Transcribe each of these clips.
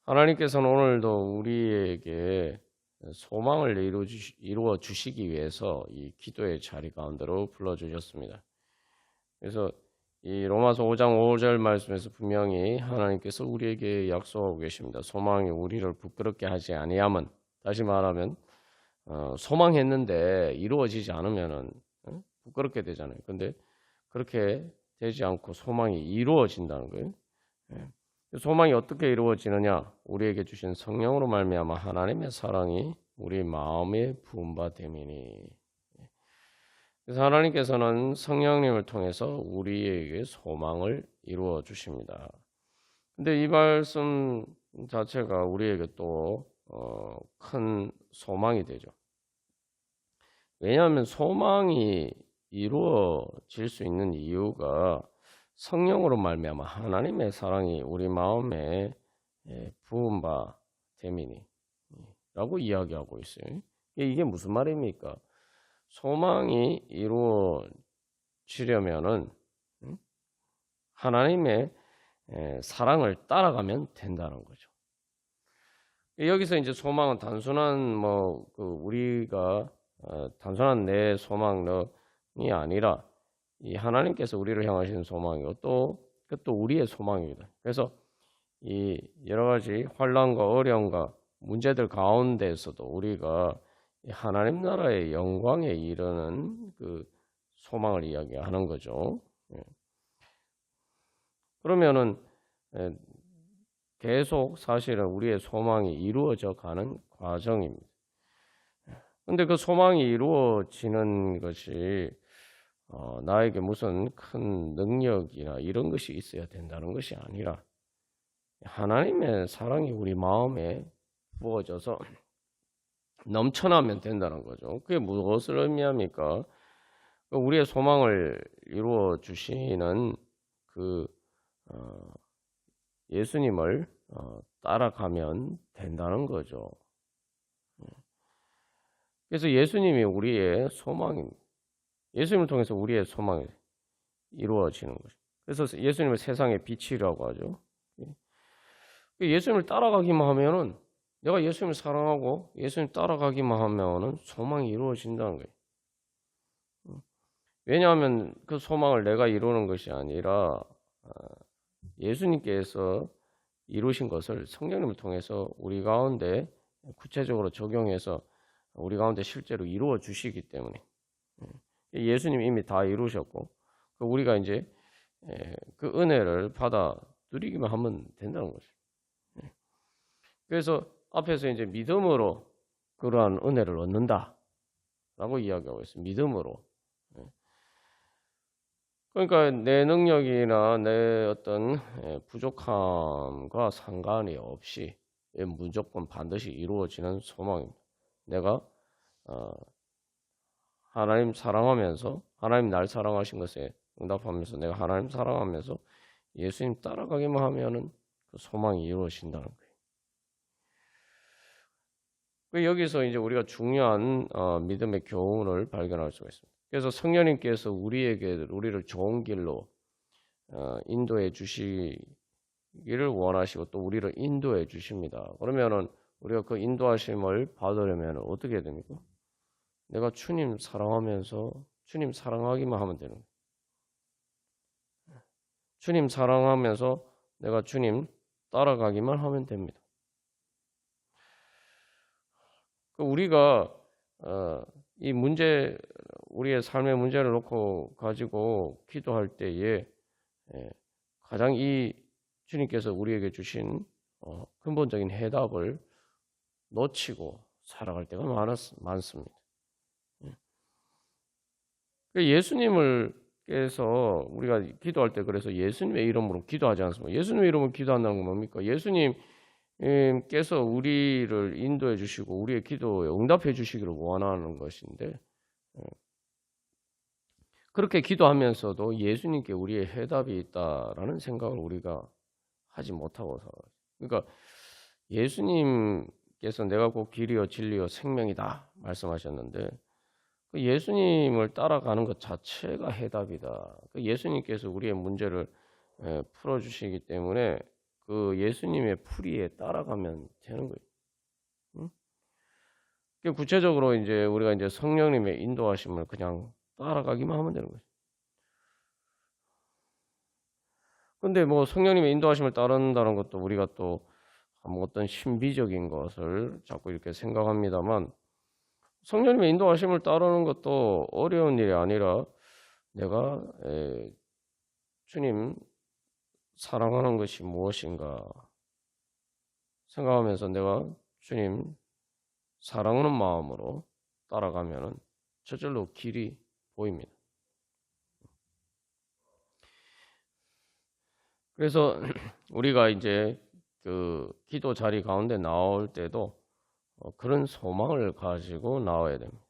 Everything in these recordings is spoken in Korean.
하나님께서는 오늘도 우리에게 소망을 이루어 주시기 위해서 이 기도의 자리 가운데로 불러주셨습니다. 그래서 이 로마서 5장 5절 말씀에서 분명히 하나님께서 우리에게 약속하고 계십니다. 소망이 우리를 부끄럽게 하지 아니함은, 다시 말하면 소망했는데 이루어지지 않으면은 부끄럽게 되잖아요. 근데 그렇게 되지 않고 소망이 이루어진다는 거예요. 소망이 어떻게 이루어지느냐? 우리에게 주신 성령으로 말미암아 하나님의 사랑이 우리 마음에 부은 바 됨이니. 그래서 하나님께서는 성령님을 통해서 우리에게 소망을 이루어 주십니다. 근데 이 말씀 자체가 우리에게 또 큰 소망이 되죠. 왜냐하면 소망이 이루어질 수 있는 이유가 성령으로 말미암아 하나님의 사랑이 우리 마음에 부은 바 됨이니 라고 이야기하고 있어요. 이게 무슨 말입니까? 소망이 이루어지려면은 하나님의 사랑을 따라가면 된다는 거죠. 여기서 이제 소망은 단순한 우리가 단순한 내 소망이 아니라 이 하나님께서 우리를 향하시는 소망이고 또 우리의 소망입니다. 그래서 이 여러 가지 환난과 어려움과 문제들 가운데서도 우리가 하나님 나라의 영광에 이르는 그 소망을 이야기하는 거죠. 그러면은 계속 사실은 우리의 소망이 이루어져 가는 과정입니다. 근데 그 소망이 이루어지는 것이 나에게 무슨 큰 능력이나 이런 것이 있어야 된다는 것이 아니라 하나님의 사랑이 우리 마음에 부어져서 넘쳐나면 된다는 거죠. 그게 무엇을 의미합니까? 우리의 소망을 이루어 주시는 예수님을 따라가면 된다는 거죠. 그래서 예수님이 우리의 소망입니다. 예수님을 통해서 우리의 소망이 이루어지는 거죠. 그래서 예수님을 세상의 빛이라고 하죠. 예수님을 따라가기만 하면은 내가 예수님을 사랑하고 예수님 따라가기만 하면은 소망이 이루어진다는 거예요. 왜냐하면 그 소망을 내가 이루는 것이 아니라 예수님께서 이루신 것을 성령님을 통해서 우리 가운데 구체적으로 적용해서 우리 가운데 실제로 이루어 주시기 때문에 예수님이 이미 다 이루셨고 우리가 이제 그 은혜를 받아 누리기만 하면 된다는 거죠. 그래서 앞에서 이제 믿음으로 그러한 은혜를 얻는다라고 이야기하고 있어요. 믿음으로. 그러니까 내 능력이나 내 어떤 부족함과 상관이 없이 무조건 반드시 이루어지는 소망입니다. 내가 하나님 사랑하면서 하나님 날 사랑하신 것에 응답하면서 내가 하나님 사랑하면서 예수님 따라가기만 하면은 그 소망이 이루어진다는 거예요. 여기서 이제 우리가 중요한 믿음의 교훈을 발견할 수가 있습니다. 그래서 성령님께서 우리를 좋은 길로 인도해 주시기를 원하시고 또 우리를 인도해 주십니다. 그러면은 우리가 그 인도하심을 받으려면 어떻게 해야 됩니까? 내가 주님 사랑하면서 주님 사랑하기만 하면 되는 거예요. 주님 사랑하면서 내가 주님 따라가기만 하면 됩니다. 우리가 이 문제, 우리의 삶의 문제를 놓고 가지고 기도할 때에 가장 이 주님께서 우리에게 주신 근본적인 해답을 놓치고 살아갈 때가 많습니다. 예수님께서 우리가 기도할 때 그래서 예수님의 이름으로 기도하지 않습니까? 예수님의 이름으로 기도한다는 건 뭡니까? 예수님께서 우리를 인도해 주시고 우리의 기도에 응답해 주시기를 원하는 것인데 그렇게 기도하면서도 예수님께 우리의 해답이 있다라는 생각을 우리가 하지 못하고 살아요. 그러니까 예수님께서 내가 곧 길이요 진리요 생명이다 말씀하셨는데 그 예수님을 따라가는 것 자체가 해답이다. 예수님께서 우리의 문제를 풀어주시기 때문에 그 예수님의 풀이에 따라가면 되는 거예요. 응? 구체적으로 이제 우리가 이제 성령님의 인도하심을 그냥 따라가기만 하면 되는 거죠. 근데 뭐 성령님의 인도하심을 따른다는 것도 우리가 또 어떤 신비적인 것을 자꾸 이렇게 생각합니다만, 성령님의 인도하심을 따르는 것도 어려운 일이 아니라 내가 주님 사랑하는 것이 무엇인가 생각하면서 내가 주님 사랑하는 마음으로 따라가면은 저절로 길이 보입니다. 그래서 우리가 이제 그 기도 자리 가운데 나올 때도 그런 소망을 가지고 나와야 됩니다.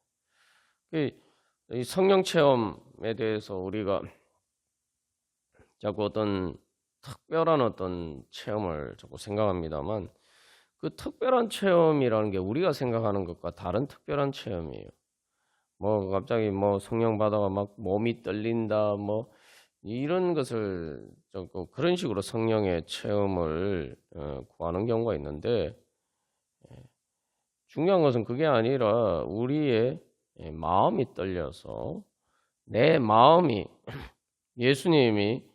이 성령 체험에 대해서 우리가 자꾸 어떤 특별한 어떤 체험을 자꾸 생각합니다만, 그 특별한 체험이라는 게 우리가 생각하는 것과 다른 특별한 체험이에요. 뭐 갑자기 뭐 성령 받아가 막 몸이 떨린다 뭐 이런 것을 자꾸 그런 식으로 성령의 체험을 구하는 경우가 있는데, 중요한 것은 그게 아니라 우리의 마음이 떨려서 내 마음이 예수님이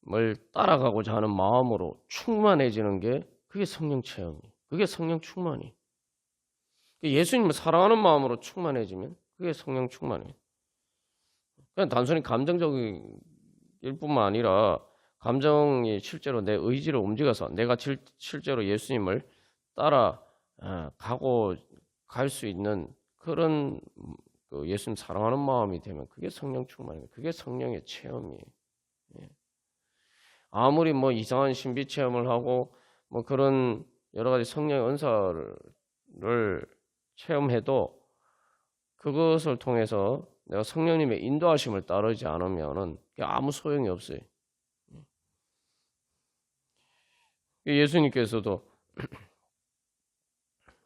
뭘 따라가고자 하는 마음으로 충만해지는 게 그게 성령 체험이, 그게 성령 충만이. 예수님을 사랑하는 마음으로 충만해지면 그게 성령 충만이에요. 그냥 단순히 감정적일 뿐만 아니라 감정이 실제로 내 의지를 움직여서 내가 실제로 예수님을 따라 가고 갈 수 있는 그런 그 예수님 사랑하는 마음이 되면 그게 성령 충만입니다. 그게 성령의 체험이에요. 아무리 뭐 이상한 신비 체험을 하고 뭐 그런 여러 가지 성령의 은사를 체험해도 그것을 통해서 내가 성령님의 인도하심을 따르지 않으면은 아무 소용이 없어요. 예수님께서도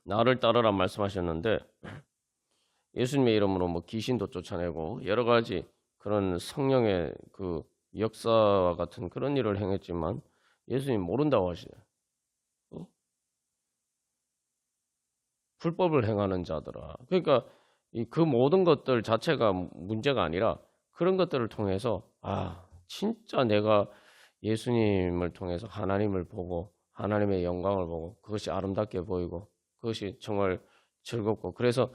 나를 따르라 말씀하셨는데, 예수님의 이름으로 뭐 귀신도 쫓아내고 여러 가지 그런 성령의 그 역사와 같은 그런 일을 행했지만 예수님 모른다고 하시잖아요. 불법을 행하는 자들아. 그러니까 그 모든 것들 자체가 문제가 아니라 그런 것들을 통해서 진짜 내가 예수님을 통해서 하나님을 보고 하나님의 영광을 보고 그것이 아름답게 보이고 그것이 정말 즐겁고, 그래서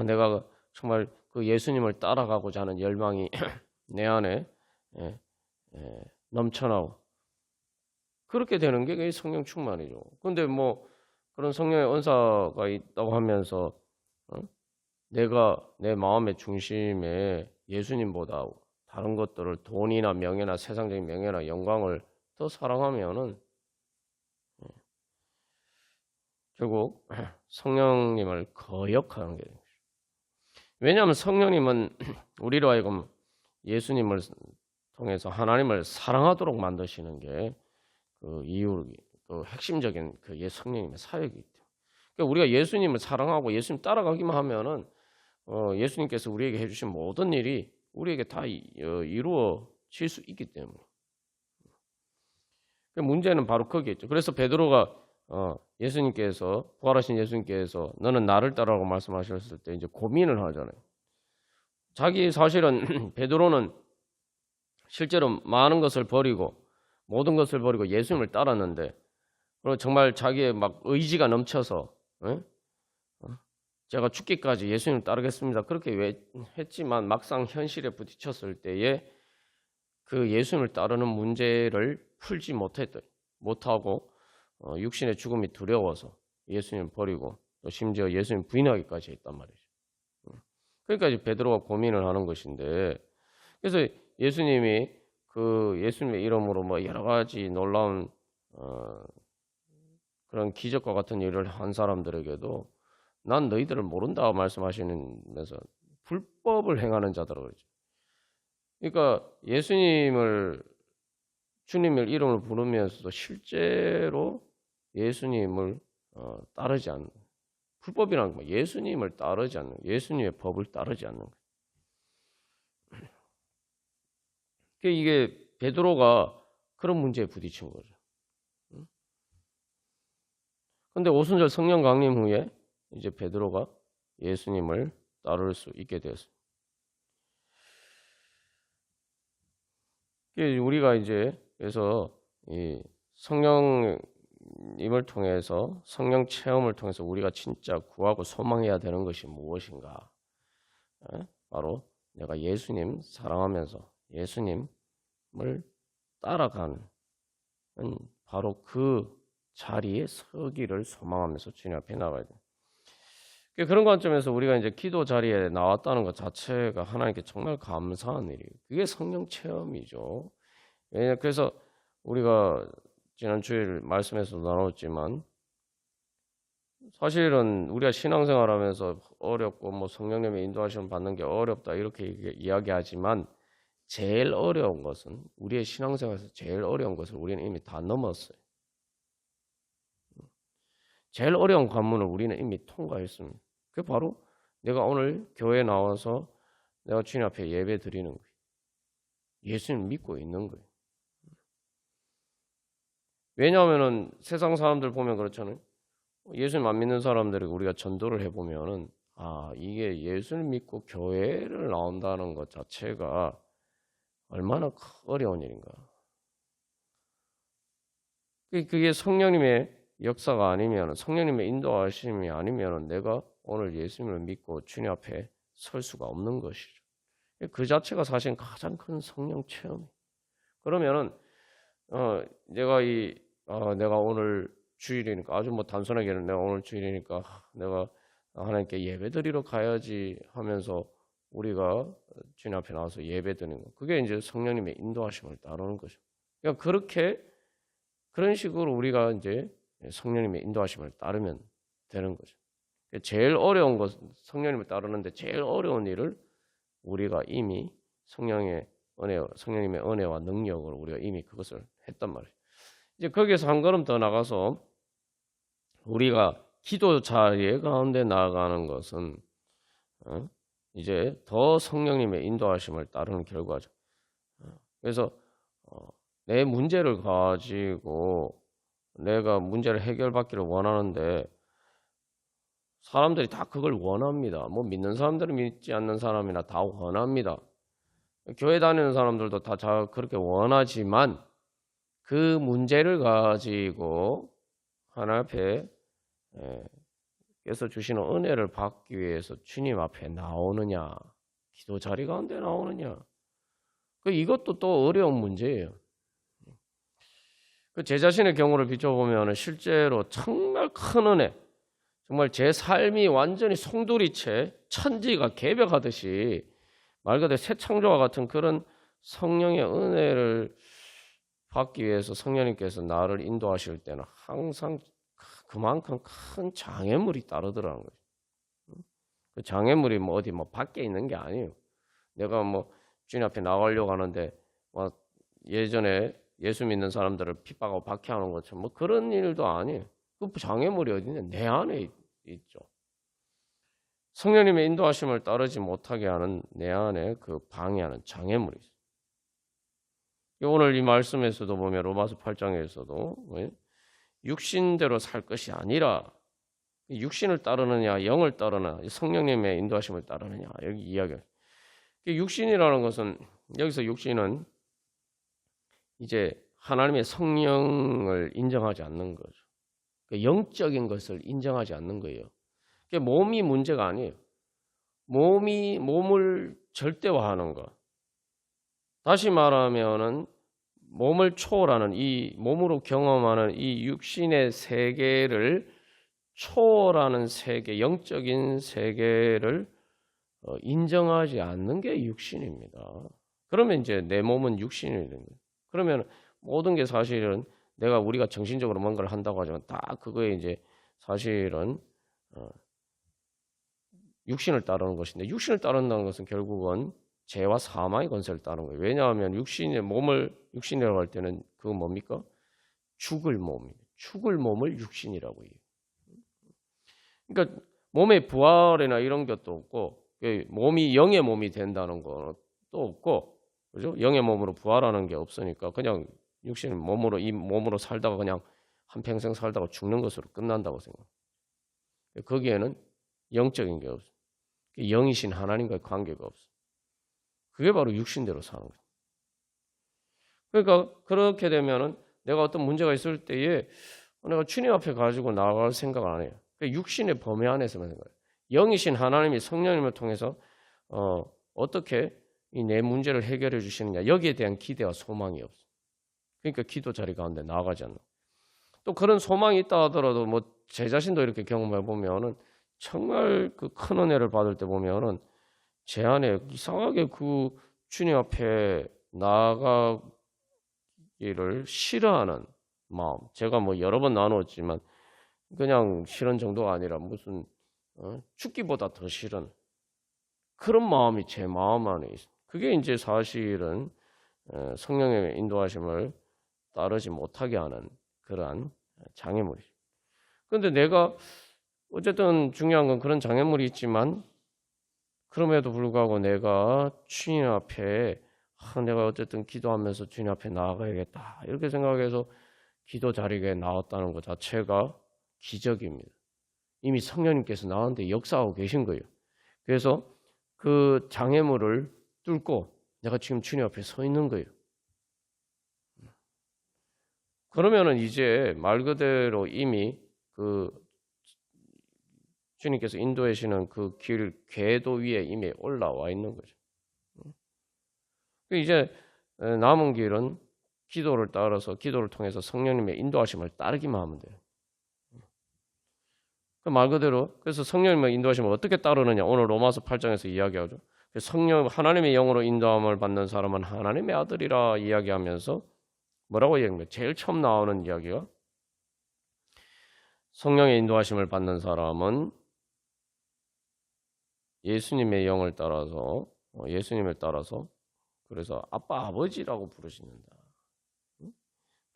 내가 정말 그 예수님을 따라가고자 하는 열망이 내 안에 넘쳐나고 그렇게 되는 게 성령 충만이죠. 근데 뭐 그런 성령의 은사가 있다고 하면서 내가 내 마음의 중심에 예수님보다 다른 것들을 돈이나 명예나 세상적인 명예나 영광을 더 사랑하면은 결국 성령님을 거역하는 게 됩니다. 왜냐하면 성령님은 우리로 하여금 예수님을 통해서 하나님을 사랑하도록 만드시는 게 그 이유, 그 핵심적인 그 성령님의 사역이기 때문에. 그러니까 우리가 예수님을 사랑하고 예수님 따라가기만 하면은 예수님께서 우리에게 해주신 모든 일이 우리에게 다 이루어질 수 있기 때문에. 문제는 바로 거기에 있죠. 그래서 베드로가 예수님께서 부활하신 예수님께서 너는 나를 따라라고 말씀하셨을 때 이제 고민을 하잖아요. 자기 사실은 베드로는 실제로 많은 것을 버리고 모든 것을 버리고 예수님을 따랐는데, 그리고 정말 자기의 막 의지가 넘쳐서 제가 죽기까지 예수님을 따르겠습니다 그렇게 했지만 막상 현실에 부딪혔을 때에 그 예수님을 따르는 문제를 풀지 못하고 육신의 죽음이 두려워서 예수님을 버리고 또 심지어 예수님 부인하기까지 했단 말이죠. 그러니까 이제 베드로가 고민을 하는 것인데, 그래서 예수님이 그 예수님의 이름으로 뭐 여러 가지 놀라운 그런 기적과 같은 일을 한 사람들에게도 난 너희들을 모른다 말씀하시면서 불법을 행하는 자들이라고 그러죠. 그러니까 예수님을 주님의 이름을 부르면서도 실제로 예수님을 따르지 않는, 불법이라는 건 예수님을 따르지 않는, 예수님의 법을 따르지 않는 거예요. 이게 베드로가 그런 문제에 부딪힌 거죠. 근데 오순절 성령 강림 후에 이제 베드로가 예수님을 따를 수 있게 되었습니다. 우리가 이제 그래서 이 성령님을 통해서 성령 체험을 통해서 우리가 진짜 구하고 소망해야 되는 것이 무엇인가? 바로 내가 예수님 사랑하면서 예수님을 따라가는 바로 그 자리에 서기를 소망하면서 주님 앞에 나가야 돼. 그런 관점에서 우리가 이제 기도 자리에 나왔다는 것 자체가 하나님께 정말 감사한 일이에요. 그게 성령 체험이죠. 그래서 우리가 지난 주일 말씀에서도 나눴지만 사실은 우리가 신앙생활하면서 어렵고 뭐 성령님의 인도하심을 받는 게 어렵다 이렇게 이야기하지만 제일 어려운 것은 우리의 신앙생활에서 제일 어려운 것을 우리는 이미 다 넘었어요. 제일 어려운 관문을 우리는 이미 통과했습니다. 그게 바로 내가 오늘 교회에 나와서 내가 주님 앞에 예배 드리는 거예요. 예수님 믿고 있는 거예요. 왜냐하면은 세상 사람들 보면 그렇잖아요. 예수님 안 믿는 사람들에게 우리가 전도를 해보면은 이게 예수님 믿고 교회를 나온다는 것 자체가 얼마나 어려운 일인가. 그게 성령님의 역사가 아니면 성령님의 인도하심이 아니면 내가 오늘 예수님을 믿고 주님 앞에 설 수가 없는 것이죠. 그 자체가 사실 가장 큰 성령 체험이에요. 그러면은 내가 오늘 주일이니까 아주 뭐 단순하게는 내가 오늘 주일이니까 내가 하나님께 예배드리러 가야지 하면서 우리가 주님 앞에 나와서 예배드리는 거. 그게 이제 성령님의 인도하심을 따르는 거죠. 그러니까 그런 식으로 우리가 이제 성령님의 인도하심을 따르면 되는 거죠. 제일 어려운 것, 성령님을 따르는데 제일 어려운 일을 우리가 이미 성령님의 은혜와 능력으로 우리가 이미 그것을 했단 말이에요. 이제 거기에서 한 걸음 더 나가서 우리가 기도 자리에 가운데 나아가는 것은 이제 더 성령님의 인도하심을 따르는 결과죠. 그래서 내 문제를 가지고 내가 문제를 해결받기를 원하는데 사람들이 다 그걸 원합니다. 뭐 믿는 사람들은 믿지 않는 사람이나 다 원합니다. 교회 다니는 사람들도 다 그렇게 원하지만 그 문제를 가지고 하나님 앞에 께서 주시는 은혜를 받기 위해서 주님 앞에 나오느냐, 기도 자리 가운데 나오느냐, 이것도 또 어려운 문제예요. 제 자신의 경우를 비춰보면 실제로 정말 큰 은혜, 정말 제 삶이 완전히 송두리째 천지가 개벽하듯이 말 그대로 새 창조와 같은 그런 성령의 은혜를 받기 위해서 성령님께서 나를 인도하실 때는 항상 그만큼 큰 장애물이 따르더라는 거죠. 그 장애물이 뭐 어디 뭐 밖에 있는 게 아니에요. 내가 뭐 주님 앞에 나가려고 하는데 뭐 예전에 예수 믿는 사람들을 핍박하고 박해하는 것처럼 뭐 그런 일도 아니에요. 그 장애물이 어디 있냐? 내 안에 있죠. 성령님의 인도하심을 따르지 못하게 하는 내 안에 그 방해하는 장애물이 있어요. 오늘 이 말씀에서도 보면 로마서 8장에서도 육신대로 살 것이 아니라 육신을 따르느냐 영을 따르느냐 성령님의 인도하심을 따르느냐 여기 이야기해요. 육신이라는 것은 여기서 육신은 이제 하나님의 성령을 인정하지 않는 거죠. 영적인 것을 인정하지 않는 거예요. 몸이 문제가 아니에요. 몸을 절대화하는 것. 다시 말하면은 몸을 초월하는 이 몸으로 경험하는 이 육신의 세계를 초월하는 세계, 영적인 세계를 인정하지 않는 게 육신입니다. 그러면 이제 내 몸은 육신이 되는 거예요. 그러면 모든 게 사실은 우리가 정신적으로 뭔가를 한다고 하지만 다 그거에 이제 사실은 육신을 따르는 것인데 육신을 따른다는 것은 결국은 죄와 사망의 권세를 따르는 거예요. 왜냐하면 육신이라고 할 때는 그건 뭡니까? 죽을 몸입니다. 죽을 몸을 육신이라고 해요. 그러니까 몸의 부활이나 이런 것도 없고 몸이 영의 몸이 된다는 것도 없고 그죠? 영의 몸으로 부활하는 게 없으니까 그냥 육신 이 몸으로 살다가 그냥 한평생 살다가 죽는 것으로 끝난다고 생각해요. 거기에는 영적인 게 없어요. 영이신 하나님과의 관계가 없어요. 그게 바로 육신대로 사는 거예요. 그러니까 그렇게 되면은 내가 어떤 문제가 있을 때에 내가 주님 앞에 가지고 나갈 생각을 안 해요. 육신의 범위 안에서만 생각해요. 영이신 하나님이 성령님을 통해서 어떻게 이 내 문제를 해결해 주시느냐, 여기에 대한 기대와 소망이 없어요. 그러니까 기도 자리 가운데 나아가지 않는. 또 그런 소망이 있다 하더라도 뭐 제 자신도 이렇게 경험해 보면은 정말 그 큰 은혜를 받을 때 보면은 제 안에 이상하게 그 주님 앞에 나아가기를 싫어하는 마음. 제가 뭐 여러 번 나누었지만 그냥 싫은 정도가 아니라 무슨 죽기보다 더 싫은 그런 마음이 제 마음 안에 있어요. 그게 이제 사실은 성령의 인도하심을 따르지 못하게 하는 그러한 장애물이죠. 그런데 내가 어쨌든 중요한 건 그런 장애물이 있지만 그럼에도 불구하고 내가 주님 앞에 내가 어쨌든 기도하면서 주님 앞에 나아가야겠다 이렇게 생각해서 기도 자리에 나왔다는 것 자체가 기적입니다. 이미 성령님께서 나한테 역사하고 계신 거예요. 그래서 그 장애물을 뚫고 내가 지금 주님 앞에 서 있는 거예요. 그러면은 이제 말 그대로 이미 그 주님께서 인도해 주시는 그 길 궤도 위에 이미 올라와 있는 거죠. 이제 남은 길은 기도를 따라서 기도를 통해서 성령님의 인도하심을 따르기만 하면 돼요. 그 말 그대로 그래서 성령님의 인도하심을 어떻게 따르느냐 오늘 로마서 8장에서 이야기하죠. 성령 하나님의 영으로 인도함을 받는 사람은 하나님의 아들이라 이야기하면서 뭐라고 이야기합니까? 제일 처음 나오는 이야기가 성령의 인도하심을 받는 사람은 예수님의 영을 따라서 예수님을 따라서 그래서 아빠 아버지라고 부르시는다.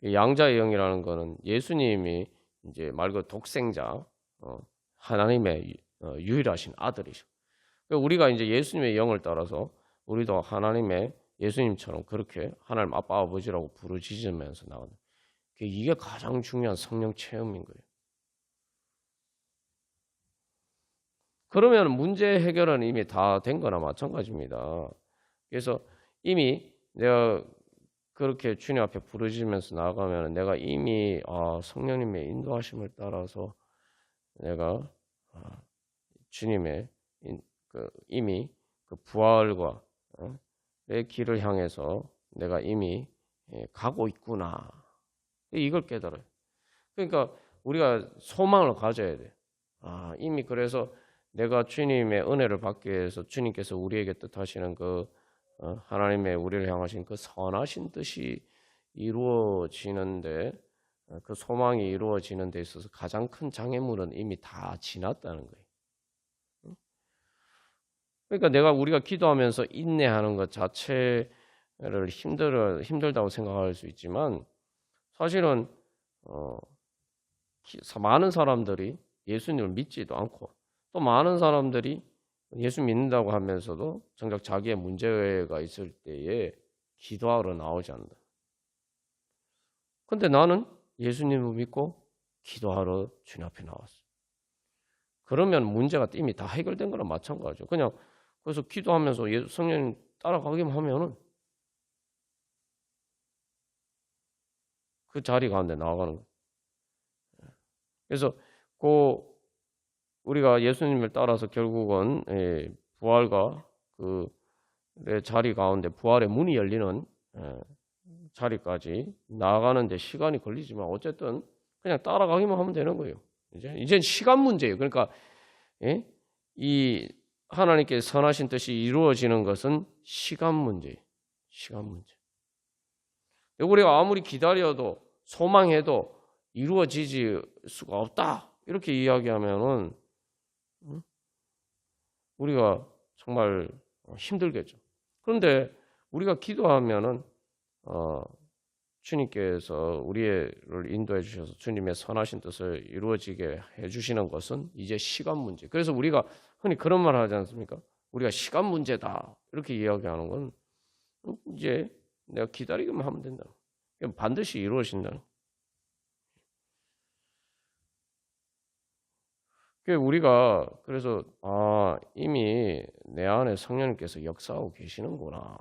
양자의 영이라는 거는 예수님이 이제 말 그대로 독생자 하나님의 유일하신 아들이죠. 우리가 이제 예수님의 영을 따라서 우리도 하나님의 예수님처럼 그렇게 하나님 아빠 아버지라고 부르짖으면서 나오는 이게 가장 중요한 성령 체험인 거예요. 그러면 문제 해결은 이미 다 된 거나 마찬가지입니다. 그래서 이미 내가 그렇게 주님 앞에 부르짖으면서 나아가면 내가 이미 성령님의 인도하심을 따라서 내가 주님의 이미 그 부활과 내 길을 향해서 내가 이미 가고 있구나. 이걸 깨달아요. 그러니까 우리가 소망을 가져야 돼. 이미 그래서 내가 주님의 은혜를 받기 위해서 주님께서 우리에게 뜻하시는 그 하나님의 우리를 향하신 그 선하신 뜻이 이루어지는데 그 소망이 이루어지는 데 있어서 가장 큰 장애물은 이미 다 지났다는 거예요. 그러니까 우리가 기도하면서 인내하는 것 자체를 힘들다고 생각할 수 있지만 사실은 많은 사람들이 예수님을 믿지도 않고 또 많은 사람들이 예수 믿는다고 하면서도 정작 자기의 문제가 있을 때에 기도하러 나오지 않는다. 근데 나는 예수님을 믿고 기도하러 주님 앞에 나왔어. 그러면 문제가 이미 다 해결된 거랑 마찬가지죠. 그냥 그래서 기도하면서 성령님 따라가기만 하면은 그 자리 가운데 나아가는 거예요. 그래서 우리가 예수님을 따라서 결국은 부활과 그 자리 가운데 부활의 문이 열리는 자리까지 나아가는데 시간이 걸리지만 어쨌든 그냥 따라가기만 하면 되는 거예요. 이제 시간 문제예요. 그러니까 이 하나님께 선하신 뜻이 이루어지는 것은 시간 문제예요. 시간 문제. 우리가 아무리 기다려도 소망해도 이루어지지 수가 없다. 이렇게 이야기하면은 우리가 정말 힘들겠죠. 그런데 우리가 기도하면은 주님께서 우리를 인도해 주셔서 주님의 선하신 뜻을 이루어지게 해주시는 것은 이제 시간 문제. 그래서 우리가 흔히 그런 말 하지 않습니까? 우리가 시간 문제다 이렇게 이야기하는 건 이제 내가 기다리기만 하면 된다. 반드시 이루어진다. 우리가 그래서 이미 내 안에 성령님께서 역사하고 계시는구나.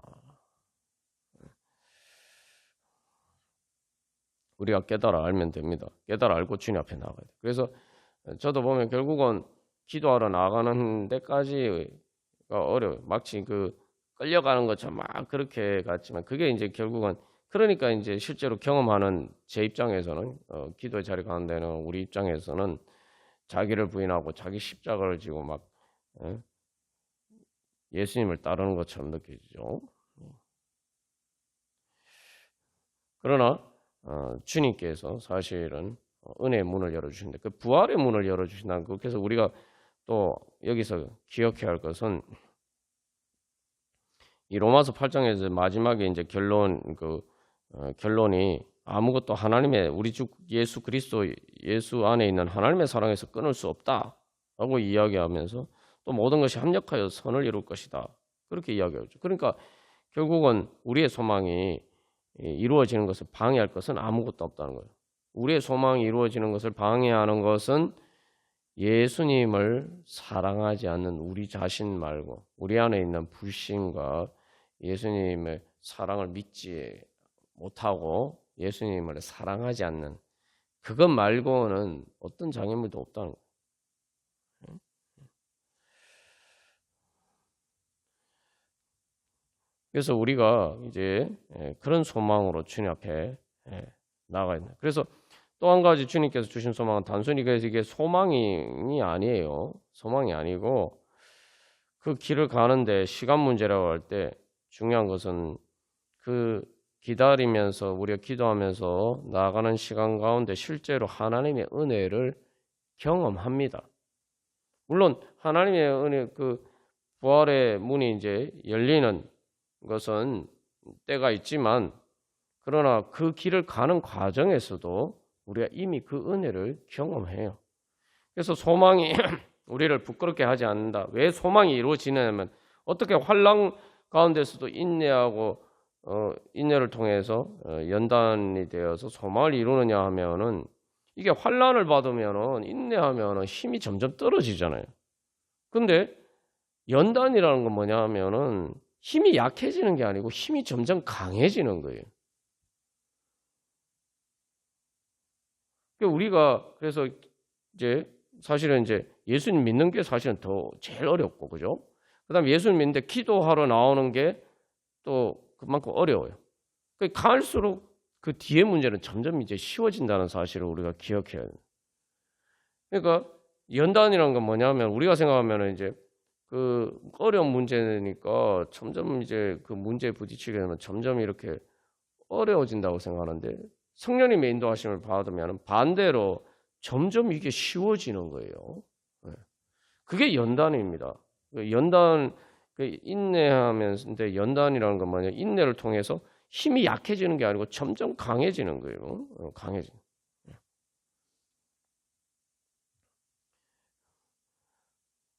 우리가 깨달아 알면 됩니다. 깨달아 알고 주님 앞에 나가야 돼. 그래서 저도 보면 결국은 기도하러 나가는 데까지가 어려워요. 마치 끌려가는 것처럼 막 그렇게 갔지만 그게 이제 결국은 그러니까 이제 실제로 경험하는 제 입장에서는 기도의 자리 가는 데는 우리 입장에서는 자기를 부인하고 자기 십자가를 지고 막 예수님을 따르는 것처럼 느껴지죠. 그러나 주님께서 사실은 은혜의 문을 열어주신다. 그 부활의 문을 열어주신다는 거. 그래서 우리가 또 여기서 기억해야 할 것은 이 로마서 8장에서 마지막에 이제 결론이 아무것도 하나님의 우리 주 예수 그리스도 예수 안에 있는 하나님의 사랑에서 끊을 수 없다라고 이야기하면서 또 모든 것이 합력하여 선을 이룰 것이다. 그렇게 이야기하죠. 그러니까 결국은 우리의 소망이 이루어지는 것을 방해할 것은 아무것도 없다는 거예요. 우리의 소망이 이루어지는 것을 방해하는 것은 예수님을 사랑하지 않는 우리 자신 말고 우리 안에 있는 불신과 예수님의 사랑을 믿지 못하고 예수님을 사랑하지 않는 그것 말고는 어떤 장애물도 없다는 거예요. 그래서 우리가 이제 그런 소망으로 주님 앞에 나가야 된다. 그래서 또 한 가지 주님께서 주신 소망은 단순히 그래서 이게 소망이 아니에요. 소망이 아니고 그 길을 가는데 시간 문제라고 할 때 중요한 것은 그 기다리면서 우리가 기도하면서 나아가는 시간 가운데 실제로 하나님의 은혜를 경험합니다. 물론 하나님의 은혜 그 부활의 문이 이제 열리는 것은 때가 있지만 그러나 그 길을 가는 과정에서도 우리가 이미 그 은혜를 경험해요. 그래서 소망이 우리를 부끄럽게 하지 않는다. 왜 소망이 이루어지냐면 어떻게 환난 가운데서도 인내하고 인내를 통해서 연단이 되어서 소망을 이루느냐 하면은 이게 환난을 받으면은 인내하면은 힘이 점점 떨어지잖아요. 근데 연단이라는 건 뭐냐 하면은 힘이 약해지는 게 아니고 힘이 점점 강해지는 거예요. 우리가 그래서 이제 사실은 이제 예수님 믿는 게 사실은 더 제일 어렵고 그죠? 그다음 예수님 믿는데 기도하러 나오는 게 또 그만큼 어려워요. 갈수록 그 뒤에 문제는 점점 이제 쉬워진다는 사실을 우리가 기억해야 돼요. 그러니까 연단이라는 건 뭐냐면 우리가 생각하면 이제 그 어려운 문제니까 점점 이제 그 문제에 부딪히게 되면 점점 이렇게 어려워진다고 생각하는데 성령님의 인도하심을 받으면 반대로 점점 이게 쉬워지는 거예요. 그게 연단입니다. 연단 인내하면서 연단이라는 건 뭐냐? 인내를 통해서 힘이 약해지는 게 아니고 점점 강해지는 거예요. 강해지는.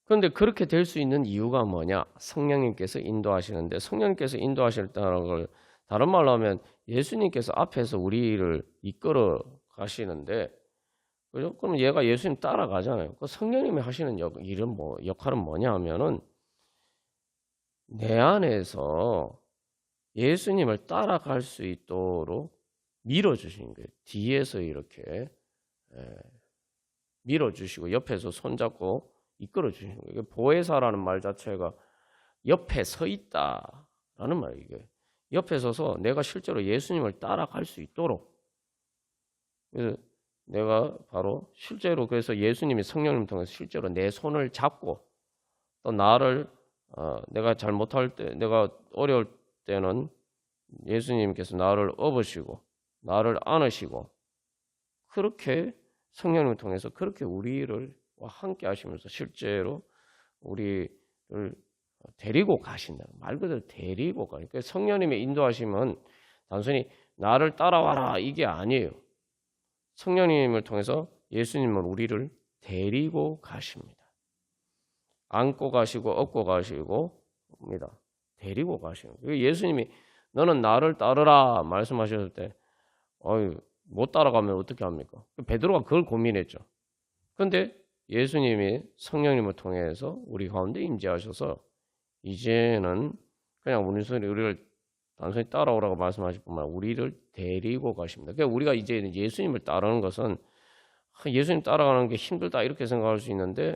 그런데 그렇게 될 수 있는 이유가 뭐냐? 성령님께서 인도하시는데 성령님께서 인도하시다는 걸 다른 말로 하면 예수님께서 앞에서 우리를 이끌어 가시는데 그죠? 그럼 얘가 예수님 따라가잖아요. 그 성령님이 하시는 역할은 뭐냐 하면은 내 안에서 예수님을 따라갈 수 있도록 밀어주시는 거예요. 뒤에서 이렇게 밀어주시고 옆에서 손잡고 이끌어주시는 거예요. 보혜사라는 말 자체가 옆에 서 있다라는 말이에요. 옆에 서서 내가 실제로 예수님을 따라갈 수 있도록 그래서 내가 바로 실제로 그래서 예수님이 성령님을 통해서 실제로 내 손을 잡고 또 나를 내가 잘못할 때 내가 어려울 때는 예수님께서 나를 업으시고 나를 안으시고 그렇게 성령님을 통해서 그렇게 우리를 함께 하시면서 실제로 우리를 데리고 가신다. 말 그대로 데리고 가요. 그러니까 성령님의 인도하심은 단순히 나를 따라와라 이게 아니에요. 성령님을 통해서 예수님은 우리를 데리고 가십니다. 안고 가시고 업고 가시고입니다. 데리고 가시는 거예요. 예수님이 너는 나를 따르라 말씀하셨을 때 못 따라가면 어떻게 합니까? 베드로가 그걸 고민했죠. 그런데 예수님이 성령님을 통해서 우리 가운데 임재하셔서 이제는 그냥 우리를 단순히 따라오라고 말씀하실 뿐만 아니라 우리를 데리고 가십니다. 그러니까 우리가 이제 예수님을 따르는 것은 예수님 따라가는 게 힘들다 이렇게 생각할 수 있는데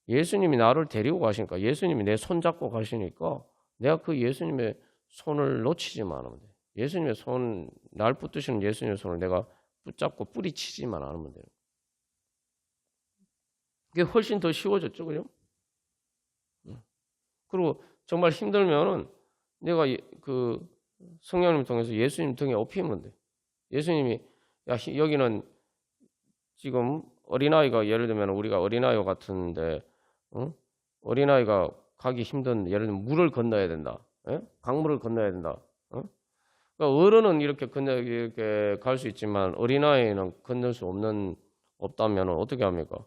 예수님이 나를 데리고 가시니까 예수님이 내 손 잡고 가시니까 내가 그 예수님의 손을 놓치지만 않으면 돼. 예수님의 손, 날 붙드시는 예수님의 손을 내가 붙잡고 뿌리치지만 않으면 돼요. 그게 훨씬 더 쉬워졌죠, 그죠? 그리고 정말 힘들면은 내가 그 성령님 통해서 예수님 등에 업히면 돼. 예수님이 야 여기는 지금 어린아이가 예를 들면 우리가 어린아이와 같은데 어린아이가 가기 힘든 예를 들면 물을 건너야 된다. 강물을 건너야 된다. 그러니까 어른은 이렇게 갈 수 있지만 어린아이는 건널 수 없다면 어떻게 합니까?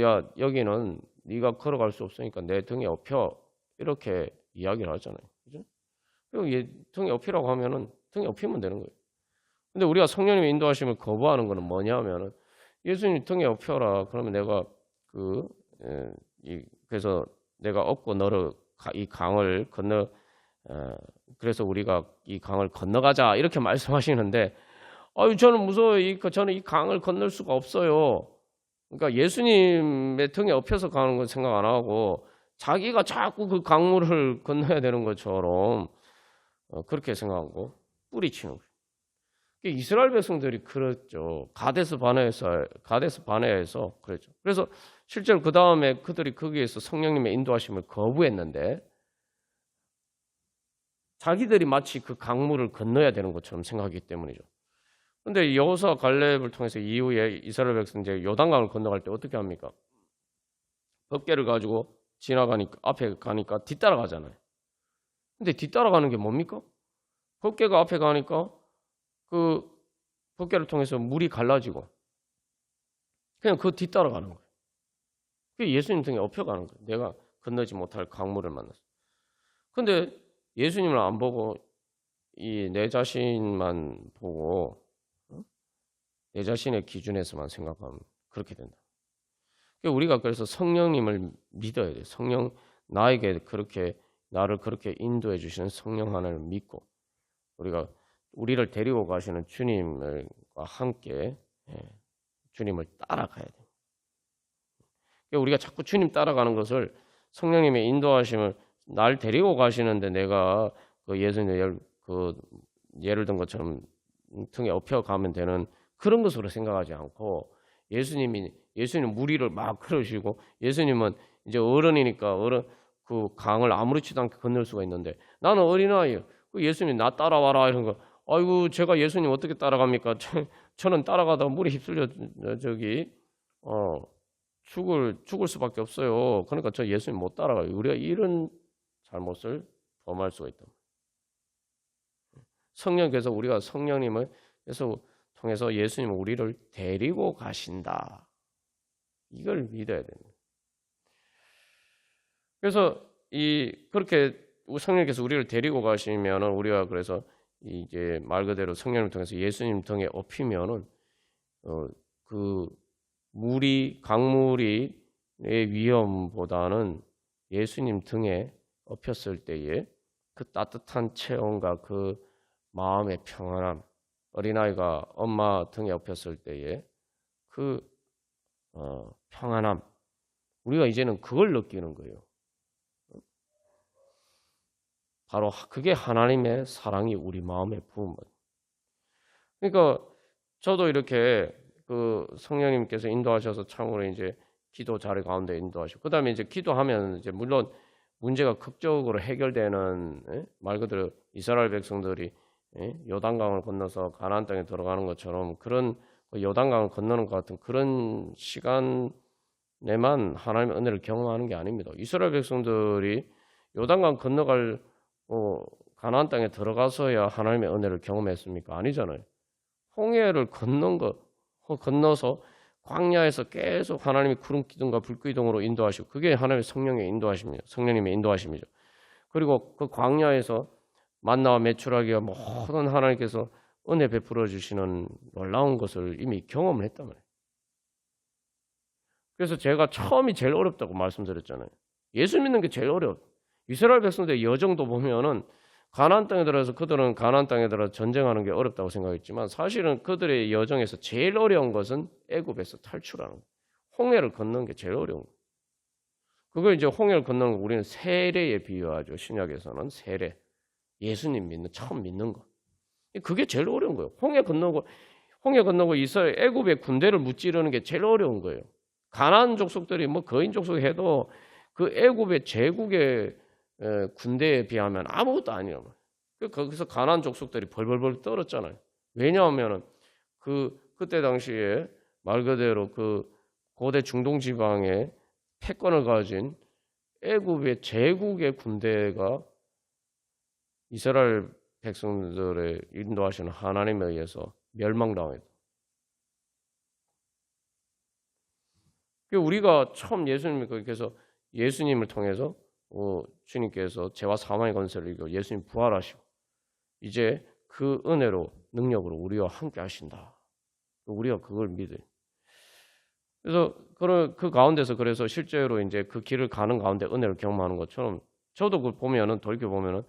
야 여기는 네가 걸어갈 수 없으니까 내 등에 업혀 이렇게 이야기를 하잖아요. 그죠? 그리고 등에 업히라고 하면은 등에 업히면 되는 거예요. 근데 우리가 성령님의 인도하심을 거부하는 거는 뭐냐면은 예수님 등에 업혀라. 그러면 내가 그래서 내가 업고 너를 이 강을 건너 그래서 우리가 이 강을 건너가자 이렇게 말씀하시는데 저는 무서워요. 저는 이 강을 건널 수가 없어요. 그러니까 예수님의 등에 업혀서 가는 건 생각 안 하고 자기가 자꾸 그 강물을 건너야 되는 것처럼 그렇게 생각하고 뿌리치는 거예요. 이스라엘 백성들이 그랬죠. 가데스 바네아에서 그랬죠. 그래서 실제로 그 다음에 그들이 거기에서 성령님의 인도하심을 거부했는데 자기들이 마치 그 강물을 건너야 되는 것처럼 생각하기 때문이죠. 그런데 여호수아 갈렙을 통해서 이후에 이스라엘 백성들이 요단강을 건너갈 때 어떻게 합니까? 법궤를 가지고 지나가니까 앞에 가니까 뒤따라가잖아요. 근데 뒤따라가는 게 뭡니까? 법궤가 앞에 가니까 그 법궤를 통해서 물이 갈라지고 그냥 그 뒤따라가는 거예요. 그게 예수님 등에 업혀가는 거예요. 내가 건너지 못할 강물을 만났어. 근데 예수님을 안 보고 내 자신만 보고 내 자신의 기준에서만 생각하면 그렇게 된다. 우리가 그래서 성령님을 믿어야 돼요. 나에게 나를 그렇게 인도해 주시는 성령 하나를 믿고 우리를 데리고 가시는 주님과 함께 주님을 따라가야 돼요. 우리가 자꾸 주님 따라가는 것을 성령님의 인도하심을 날 데리고 가시는데 내가 예수님 예를 든 것처럼 등에 업혀가면 되는 그런 것으로 생각하지 않고 예수님 무리를 막 끌으시고 예수님은 이제 어른이니까 그 강을 아무렇지도 않게 건널 수가 있는데 나는 어린아이예요. 예수님 나 따라와라 이런 거. 아이고 제가 예수님 어떻게 따라갑니까? 저는 따라가다 물에 휩쓸려 죽을 수밖에 없어요. 그러니까 저 예수님 못 따라가요. 우리가 이런 잘못을 범할 수가 있다. 성령께서 우리가 성령님을 통해서 예수님은 우리를 데리고 가신다. 이걸 믿어야 됩니다. 그래서 그렇게 성령께서 우리를 데리고 가시면은 우리가 그래서 이제 말 그대로 성령을 통해서 예수님 등에 업히면은 그 강물의 위험보다는 예수님 등에 업혔을 때에 그 따뜻한 체온과 그 마음의 평안함, 어린아이가 엄마 등에 업혔을 때에 그 평안함, 우리가 이제는 그걸 느끼는 거예요. 바로 그게 하나님의 사랑이 우리 마음에 부은 거예요. 그러니까 저도 이렇게 그 성령님께서 인도하셔서 참으로 이제 기도 자리 가운데 인도하시고 그다음에 이제 기도하면 이제 물론 문제가 극적으로 해결되는 말 그대로 이스라엘 백성들이 요단강을 건너서 가나안 땅에 들어가는 것처럼 그런 요단강을 건너는 것 같은 그런 시간 내만 하나님의 은혜를 경험하는 게 아닙니다. 이스라엘 백성들이 요단강 건너갈 가나안 땅에 들어가서야 하나님의 은혜를 경험했습니까? 아니잖아요. 홍해를 건너서 광야에서 계속 하나님이 구름 기둥과 불 기둥으로 인도하시고 그게 하나님의 성령의 인도하심이죠. 성령님의 인도하심이죠. 그리고 그 광야에서 만나와 메추라기와 모든 하나님께서 은혜 베풀어 주시는 놀라운 것을 이미 경험을 했단 말이에요. 그래서 제가 처음이 제일 어렵다고 말씀드렸잖아요. 예수 믿는 게 제일 어려워. 이스라엘 백성들의 여정도 보면은 가나안 땅에 들어서 그들은 가나안 땅에 들어서 전쟁하는 게 어렵다고 생각했지만 사실은 그들의 여정에서 제일 어려운 것은 애굽에서 탈출하는 거예요. 홍해를 건너는 게 제일 어려운 거예요. 그걸 이제 홍해를 건너는 거 우리는 세례에 비유하죠. 신약에서는 세례. 예수님 믿는 처음 믿는 거. 그게 제일 어려운 거예요. 홍해 건너고 이스라엘 애굽의 군대를 무찌르는 게 제일 어려운 거예요. 가나안 족속들이 뭐 거인 족속 해도 그 애굽의 제국의 군대에 비하면 아무것도 아니란 말이에요. 거기서 가나안 족속들이 벌벌벌 떨었잖아요. 왜냐하면은 그때 당시에 말 그대로 그 고대 중동 지방에 패권을 가진 애굽의 제국의 군대가 이스라엘 백성들의 인도하시는 하나님에 의해서 멸망당했다. 우리가 처음 예수님을 통해서 주님께서 죄와 사망의 권세를 이기고 예수님 부활하시고 이제 그 은혜로 능력으로 우리와 함께 하신다. 우리가 그걸 믿어요. 그래서 그 가운데서 그래서 실제로 이제 그 길을 가는 가운데 은혜를 경험하는 것처럼 저도 그걸 보면은 돌이켜 보면은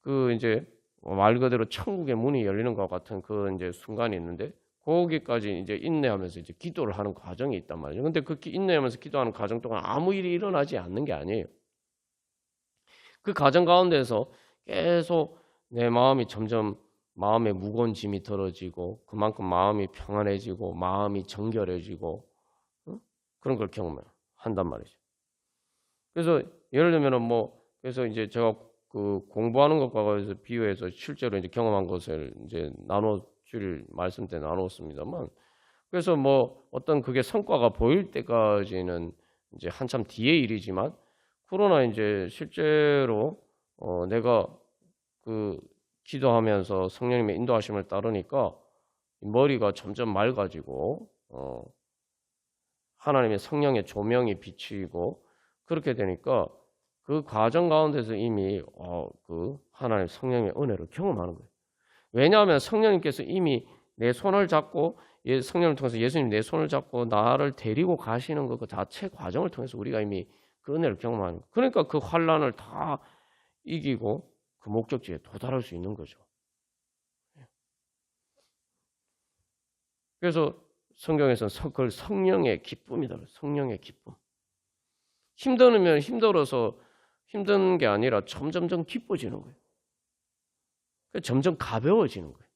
그 이제 말 그대로 천국의 문이 열리는 것 같은 그 이제 순간이 있는데 거기까지 이제 인내하면서 이제 기도를 하는 과정이 있단 말이죠. 근데 그 인내하면서 기도하는 과정 동안 아무 일이 일어나지 않는 게 아니에요. 그 과정 가운데서 계속 내 마음이 점점 마음에 무거운 짐이 덜어지고 그만큼 마음이 평안해지고 마음이 정결해지고 그런 걸 경험한단 말이죠. 그래서 예를 들면은 그래서 이제 제가 그 공부하는 것과 비유해서 실제로 이제 경험한 것을 이제 나눠줄 말씀 때 나눴습니다만, 그래서 어떤 그게 성과가 보일 때까지는 이제 한참 뒤의 일이지만, 그러나 이제 실제로 내가 그 기도하면서 성령님의 인도하심을 따르니까 머리가 점점 맑아지고 하나님의 성령의 조명이 비치고 그렇게 되니까 그 과정 가운데서 이미 그 하나님 성령의 은혜를 경험하는 거예요. 왜냐하면 성령님께서 이미 내 손을 잡고 성령을 통해서 예수님 내 손을 잡고 나를 데리고 가시는 그 자체 과정을 통해서 우리가 이미 그 은혜를 경험하는 거예요. 그러니까 그 환란을 다 이기고 그 목적지에 도달할 수 있는 거죠. 그래서 성경에서는 그걸 성령의 기쁨이다. 성령의 기쁨. 힘들면 힘들어서 힘든 게 아니라 점점점 기뻐지는 거예요. 점점 가벼워지는 거예요.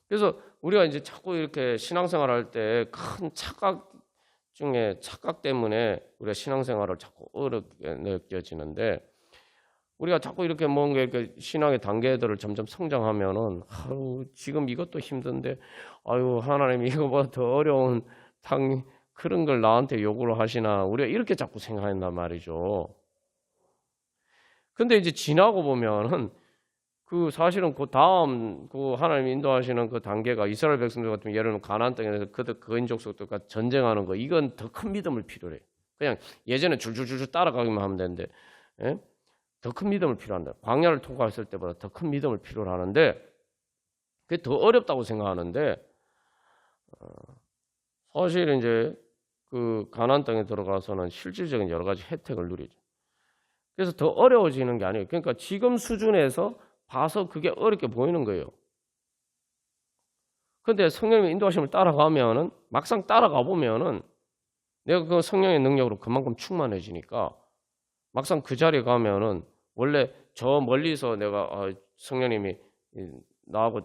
그래서 우리가 이제 자꾸 이렇게 신앙생활할 때 큰 착각 때문에 우리가 신앙생활을 자꾸 어렵게 느껴지는데, 우리가 자꾸 이렇게 뭔가 이렇게 신앙의 단계들을 점점 성장하면은 지금 이것도 힘든데 하나님 이거보다 더 어려운 그런 걸 나한테 요구를 하시나, 우리가 이렇게 자꾸 생각한단 말이죠. 근데 이제 지나고 보면은 그 사실은 그 다음 그 하나님 인도하시는 그 단계가 이스라엘 백성들 같은 예를 들면 가나안 땅에서 그들 거인 족속들과 전쟁하는 거, 이건 더 큰 믿음을 필요해. 그냥 예전에 줄줄줄 따라가기만 하면 되는데 더 큰 믿음을 필요한다. 광야를 통과했을 때보다 더 큰 믿음을 필요로 하는데 그게 더 어렵다고 생각하는데 사실 이제 그 가나안 땅에 들어가서는 실질적인 여러 가지 혜택을 누리죠. 그래서 더 어려워지는 게 아니에요. 그러니까 지금 수준에서 봐서 그게 어렵게 보이는 거예요. 근데 성령의 인도하심을 따라가면은 막상 따라가 보면은 내가 그 성령의 능력으로 그만큼 충만해지니까 막상 그 자리에 가면은 원래 저 멀리서 내가 성령님이 나하고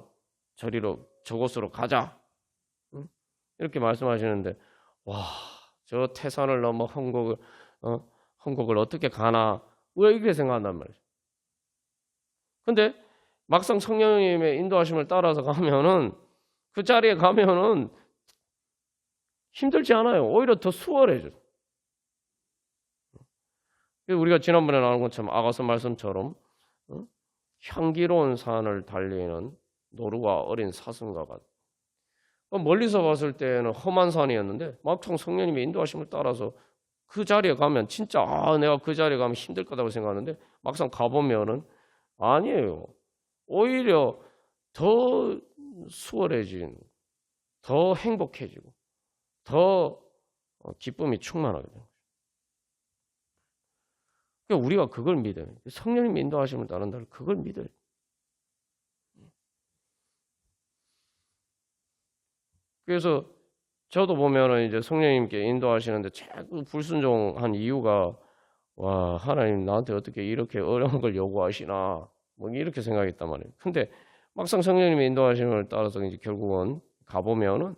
저곳으로 가자 이렇게 말씀하시는데, 와, 저 태산을 넘어 헝곡을 어떻게 가나, 왜 이렇게 생각한단 말이죠. 근데 막상 성령님의 인도하심을 따라서 가면은 그 자리에 가면은 힘들지 않아요. 오히려 더 수월해져요. 우리가 지난번에 나온 것처럼 아가서 말씀처럼 향기로운 산을 달리는 노루와 어린 사슴과 같아. 멀리서 봤을 때는 험한 산이었는데 막상 성령님의 인도하심을 따라서 그 자리에 가면 진짜 내가 그 자리에 가면 힘들 거라고 생각하는데 막상 가보면은 아니에요. 오히려 더 수월해진, 더 행복해지고 더 기쁨이 충만하게 되는 거죠. 그러니까 우리가 그걸 믿어요. 성령님 인도하심을 따른다. 그걸 믿어요. 그래서 저도 보면은 이제 성령님께 인도하시는데 자꾸 불순종한 이유가 와, 하나님 나한테 어떻게 이렇게 어려운 걸 요구하시나 뭐 이렇게 생각했단 말이에요. 근데 막상 성령님의 인도하심을 따라서 이제 결국은 가보면은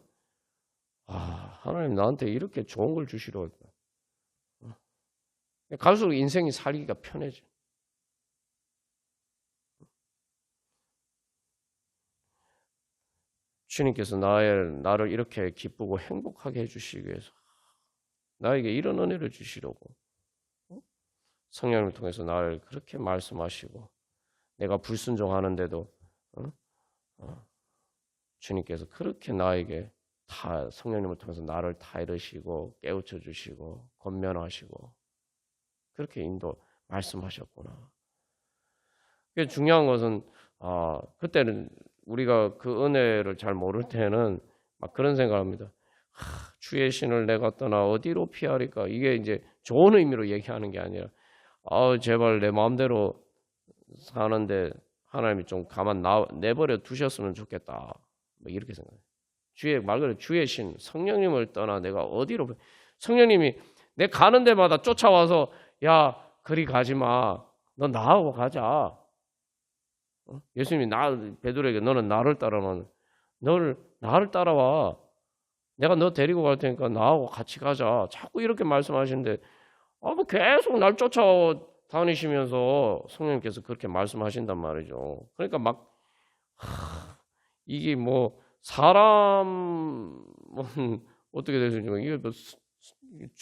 하나님 나한테 이렇게 좋은 걸 주시려 했다. 갈수록 인생이 살기가 편해져. 주님께서 나를 이렇게 기쁘고 행복하게 해주시기 위해서 나에게 이런 은혜를 주시려고 성령을 통해서 나를 그렇게 말씀하시고 내가 불순종하는데도 주님께서 그렇게 나에게 다 성령님을 통해서 나를 다이르시고 깨우쳐 주시고 권면하시고 그렇게 말씀하셨구나. 중요한 것은 그때는 우리가 그 은혜를 잘 모를 때는 막 그런 생각을 합니다. 주의 신을 내가 떠나 어디로 피하리까? 이게 이제 좋은 의미로 얘기하는 게 아니라 제발 내 마음대로 사는데 하나님이 좀 가만 내버려 두셨으면 좋겠다. 뭐 이렇게 생각해요. 말 그대로 주의 신 성령님을 떠나 내가 어디로 성령님이 내 가는 데마다 쫓아와서 야 그리 가지 마. 너 나하고 가자. 예수님이 베드로에게 너는 나를 따라와. 나를 따라와. 내가 너 데리고 갈 테니까 나하고 같이 가자. 자꾸 이렇게 말씀하시는데 뭐 계속 날 쫓아다니시면서 성령님께서 그렇게 말씀하신단 말이죠. 그러니까 이게 뭐 사람은 어떻게 되는지 이게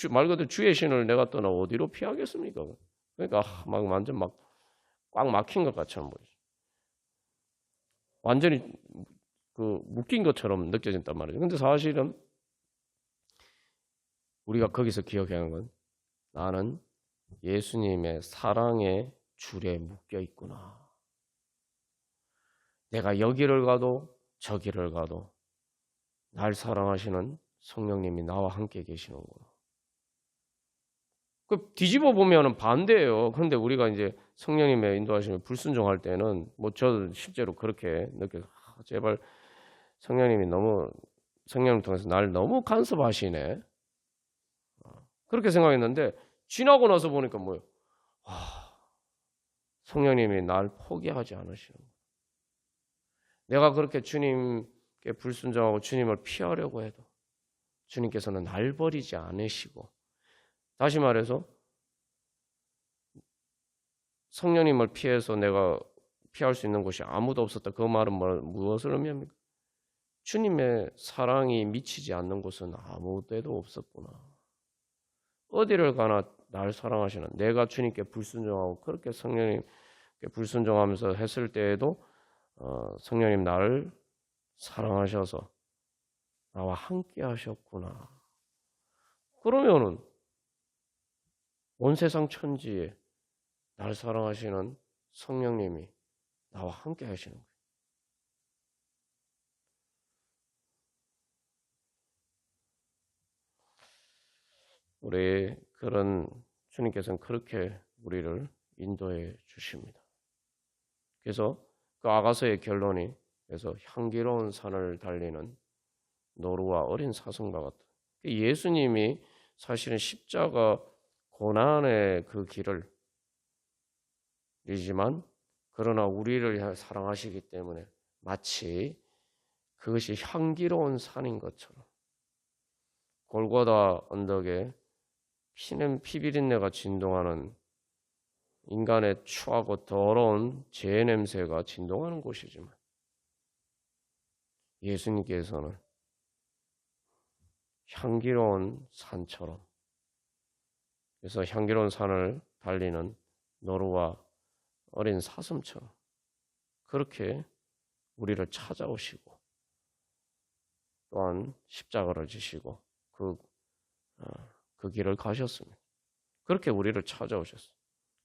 말 그대로 주의 신을 내가 떠나 어디로 피하겠습니까? 그러니까 완전 꽉 막힌 것 같처럼 보이죠. 완전히 묶인 것처럼 느껴진단 말이죠. 근데 사실은 우리가 거기서 기억해야 하는 건 나는 예수님의 사랑의 줄에 묶여 있구나. 내가 여기를 가도 저기를 가도 날 사랑하시는 성령님이 나와 함께 계시는구나. 뒤집어 보면은 반대예요. 그런데 우리가 이제 성령님의 인도하심을 불순종할 때는 저도 실제로 그렇게 느껴요. 제발 성령님 통해서 날 너무 간섭하시네. 그렇게 생각했는데 지나고 나서 보니까 뭐예요? 성령님이 날 포기하지 않으시는 거예요. 내가 그렇게 주님께 불순종하고 주님을 피하려고 해도 주님께서는 날 버리지 않으시고 다시 말해서 성령님을 피해서 내가 피할 수 있는 곳이 아무도 없었다. 그 말은 무엇을 의미합니까? 주님의 사랑이 미치지 않는 곳은 아무 데도 없었구나. 어디를 가나 날 사랑하시는 내가 주님께 불순종하고 그렇게 성령님께 불순종하면서 했을 때에도 성령님 나를 사랑하셔서 나와 함께 하셨구나. 그러면은 온 세상 천지에 날 사랑하시는 성령님이 나와 함께 하시는 거예요. 우리 그런 주님께서는 그렇게 우리를 인도해 주십니다. 그래서 그 아가서의 결론이 그래서 향기로운 산을 달리는 노루와 어린 사슴과 같다. 예수님이 사실은 십자가 고난의 그 길을 이지만 그러나 우리를 사랑하시기 때문에 마치 그것이 향기로운 산인 것처럼 골고다 언덕에 피비린내가 진동하는 인간의 추하고 더러운 죄 냄새가 진동하는 곳이지만 예수님께서는 향기로운 산처럼 그래서 향기로운 산을 달리는 노루와 어린 사슴처럼 그렇게 우리를 찾아오시고 또한 십자가를 지시고 그 길을 가셨습니다. 그렇게 우리를 찾아오셨어요.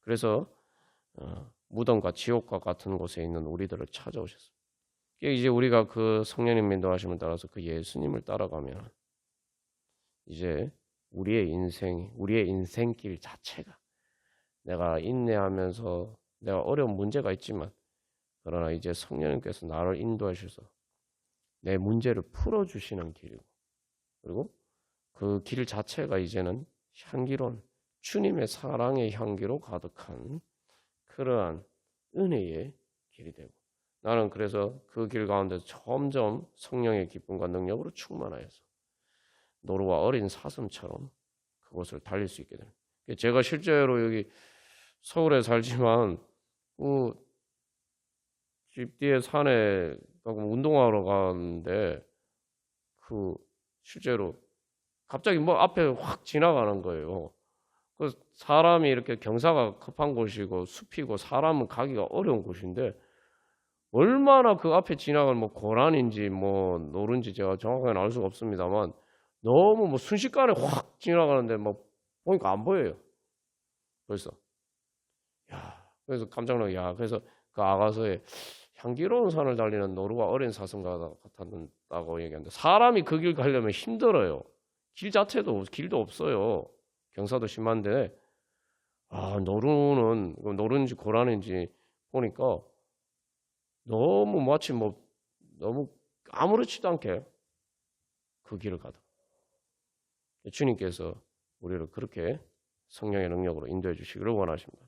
그래서 무덤과 지옥과 같은 곳에 있는 우리들을 찾아오셨어요. 이제 우리가 그 성령님 인도하심을 따라서 그 예수님을 따라가면 이제 우리의 인생길 자체가 내가 인내하면서 내가 어려운 문제가 있지만 그러나 이제 성령님께서 나를 인도하셔서 내 문제를 풀어주시는 길이고 그리고 그 길 자체가 이제는 향기로운 주님의 사랑의 향기로 가득한 그러한 은혜의 길이 되고 나는 그래서 그 길 가운데서 점점 성령의 기쁨과 능력으로 충만하여서 노루와 어린 사슴처럼 그곳을 달릴 수 있게 됩니다. 제가 실제로 여기 서울에 살지만 그 집 뒤에 산에 운동하러 가는데 그 실제로 갑자기 뭐 앞에 확 지나가는 거예요. 그 사람이 이렇게 경사가 급한 곳이고 숲이고 사람은 가기가 어려운 곳인데 얼마나 그 앞에 지나가는 뭐 고란인지 뭐 노른지 제가 정확하게 알 수가 없습니다만 너무 뭐 순식간에 확 지나가는데 뭐 보니까 안 보여요. 벌써. 야, 그래서 깜짝 놀라. 야, 그래서 그 아가서에 향기로운 산을 달리는 노루와 어린 사슴과 같았다고 얘기하는데 사람이 그 길 가려면 힘들어요. 길 자체도 길도 없어요. 경사도 심한데 노루는 노른지 고란인지 보니까 너무 마치 뭐 너무 아무렇지도 않게 그 길을 가다. 주님께서 우리를 그렇게 성령의 능력으로 인도해 주시기를 원하십니다.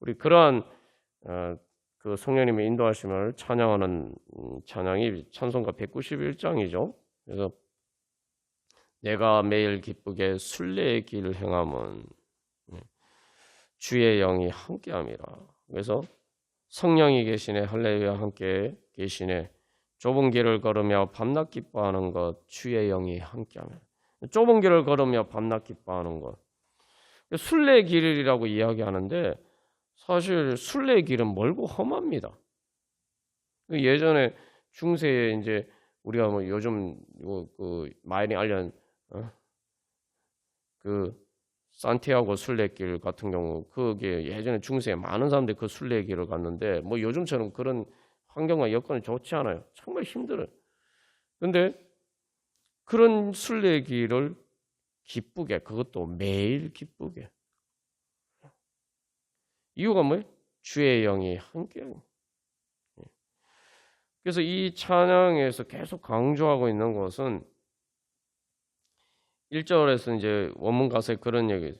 우리 그러한 그 성령님의 인도하심을 찬양하는 찬양이 찬송가 191장이죠. 그래서 내가 매일 기쁘게 순례의 길을 행함은 주의 영이 함께함이라. 그래서 성령이 계시네 할렐루야 함께 계시네 좁은 길을 걸으며 밤낮 기뻐하는 것 주의 영이 함께하면 좁은 길을 걸으며 밤낮 기뻐하는 것 순례의 길이라고 이야기하는데 사실 순례의 길은 멀고 험합니다. 예전에 중세에 이제 우리가 뭐 요즘 그 많이 알려진 그 산티아고 순례길 같은 경우 그게 예전에 중세에 많은 사람들이 그 순례길을 갔는데 뭐 요즘처럼 그런 환경과 여건이 좋지 않아요. 정말 힘들어요. 근데 그런 순례길을 기쁘게 그것도 매일 기쁘게 이유가 뭐예요? 주의 영이 함께해요. 그래서 이 찬양에서 계속 강조하고 있는 것은 1절에서 이제 원문 가사에 그런 얘기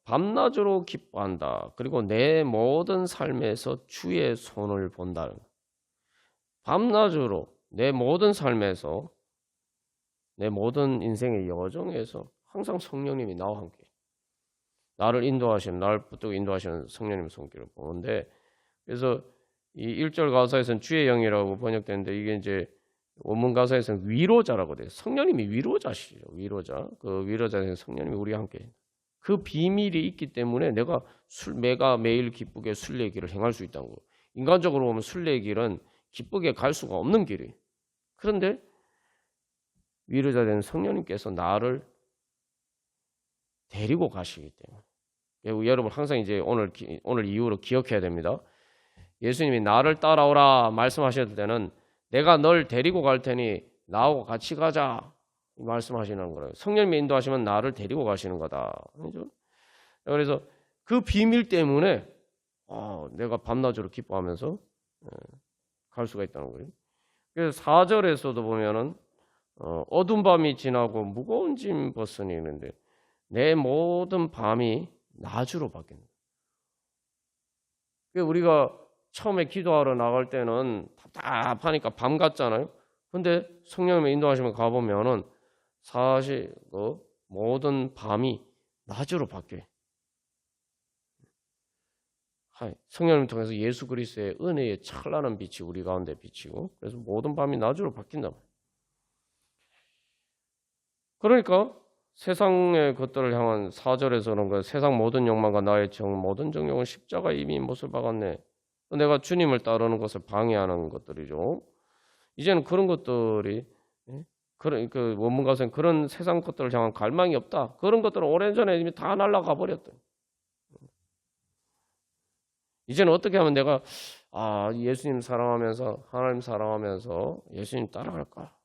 밤낮으로 기뻐한다. 그리고 내 모든 삶에서 주의 손을 본다. 밤낮으로 내 모든 삶에서 내 모든 인생의 여정에서 항상 성령님이 나와 함께 나를 인도하시는 나를 붙들고 인도하시는 성령님의 손길을 보는데 그래서 이 1절 가사에서는 주의 영이라고 번역되는데 이게 이제 원문 가사에서는 위로자라고 돼요. 성령님이 위로자시죠. 위로자. 그 위로자는 성령님이 우리와 함께 그 비밀이 있기 때문에 내가 매일 기쁘게 순례의 길을 행할 수 있다는 거예요. 인간적으로 보면 순례의 길은 기쁘게 갈 수가 없는 길이에요. 그런데 위로자 된 성령님께서 나를 데리고 가시기 때문에 여러분 항상 이제 오늘 이후로 기억해야 됩니다. 예수님이 나를 따라오라 말씀하실 때는 내가 널 데리고 갈 테니 나하고 같이 가자 말씀하시는 거예요. 성령님이 인도하시면 나를 데리고 가시는 거다. 그렇죠? 그래서 그 비밀 때문에 내가 밤낮으로 기뻐하면서 갈 수가 있다는 거예요. 그래서 4절에서도 보면은 어두운 밤이 지나고 무거운 짐 벗으니 있는데 내 모든 밤이 낮으로 바뀐다. 우리가 처음에 기도하러 나갈 때는 답답하니까 밤 같잖아요. 근데 성령님의 인도하시면 가보면은 사실 그 모든 밤이 낮으로 바뀌어요. 성령님을 통해서 예수 그리스도의 은혜의 찬란한 빛이 우리 가운데 비치고 그래서 모든 밤이 낮으로 바뀐다. 그러니까 세상의 것들을 향한 4절에서는 세상 모든 욕망과 나의 모든 정욕은 십자가 이미 못을 박았네. 내가 주님을 따르는 것을 방해하는 것들이죠. 이제는 그런 것들이 그 원문 가서는 그런 세상 것들을 향한 갈망이 없다. 그런 것들은 오래전에 이미 다 날아가 버렸다. 이제는 어떻게 하면 내가 예수님 사랑하면서 하나님 사랑하면서 예수님 따라갈까?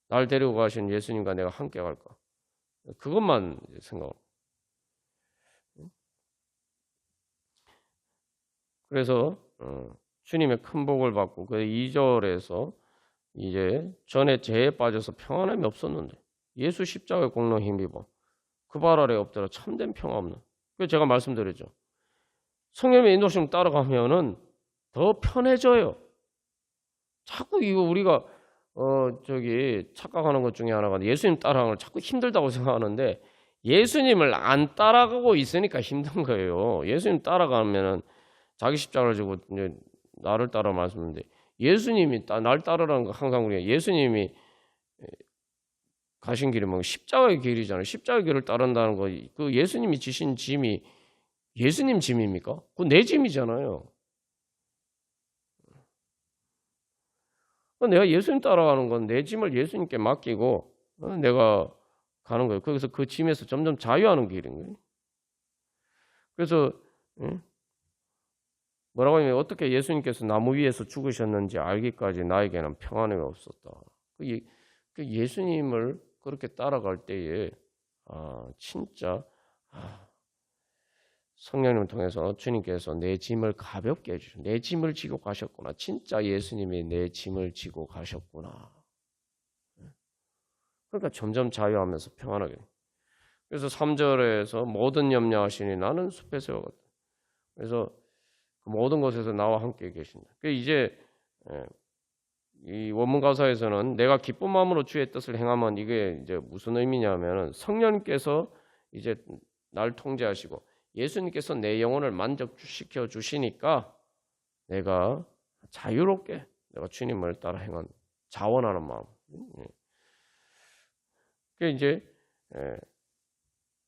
날 데리고 가신 예수님과 내가 함께 갈까? 그것만 생각. 그래서 주님의 큰 복을 받고 그 2절에서 이제 전에 죄에 빠져서 평안함이 없었는데 예수 십자가의 공로 힘입어 그 발 아래 엎드려 참된 평화 없는. 그래서 제가 말씀드렸죠. 성령의 인도심 따라가면은 더 편해져요. 자꾸 이거 우리가 착각하는 것 중에 하나가 예수님 따라가는 걸 자꾸 힘들다고 생각하는데 예수님을 안 따라가고 있으니까 힘든 거예요. 예수님 따라가면은 자기 십자가를 지고 이제 나를 따라 말씀인데 예수님이 날 따르라는 거 항상 우리가 예수님이 가신 길이 뭐 십자가의 길이잖아요. 십자가의 길을 따른다는 거 그 예수님이 지신 짐이 예수님 짐입니까? 그건 내 짐이잖아요. 내가 예수님 따라가는 건 내 짐을 예수님께 맡기고 내가 가는 거예요. 그래서 그 짐에서 점점 자유하는 길인 거예요. 그래서 뭐라고 하면 어떻게 예수님께서 나무 위에서 죽으셨는지 알기까지 나에게는 평안함이 없었다. 그 예수님을 그렇게 따라갈 때에 진짜 성령님을 통해서 주님께서 내 짐을 가볍게 해주셔. 내 짐을 지고 가셨구나. 진짜 예수님이 내 짐을 지고 가셨구나. 그러니까 점점 자유하면서 평안하게. 그래서 3절에서 모든 염려하시니 나는 숲에 세워갔다. 그래서 그 모든 곳에서 나와 함께 계신다. 이제 이 원문 가사에서는 내가 기쁜 마음으로 주의 뜻을 행하면 이게 이제 무슨 의미냐면은 성령님께서 이제 날 통제하시고 예수님께서 내 영혼을 만족시켜 주시니까 내가 자유롭게 내가 주님을 따라 행한 자원하는 마음.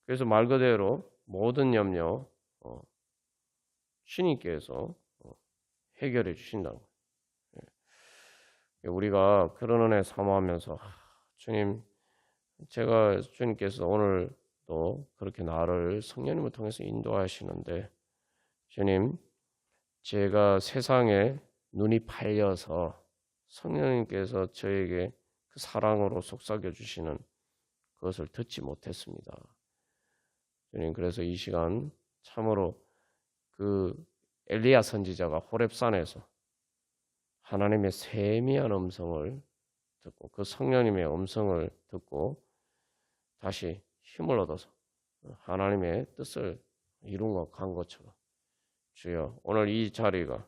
그래서 말 그대로 모든 염려 주님께서 해결해 주신다는 거예요. 우리가 그런 은혜 사모하면서 주님, 제가 주님께서 오늘도 그렇게 나를 성령님을 통해서 인도하시는데 주님, 제가 세상에 눈이 팔려서 성령님께서 저에게 그 사랑으로 속삭여 주시는 그것을 듣지 못했습니다. 주님, 그래서 이 시간 참으로 그 엘리야 선지자가 호렙산에서 하나님의 세미한 음성을 듣고 그 성령님의 음성을 듣고 다시 힘을 얻어서 하나님의 뜻을 이루어 간 것처럼 주여 오늘 이 자리가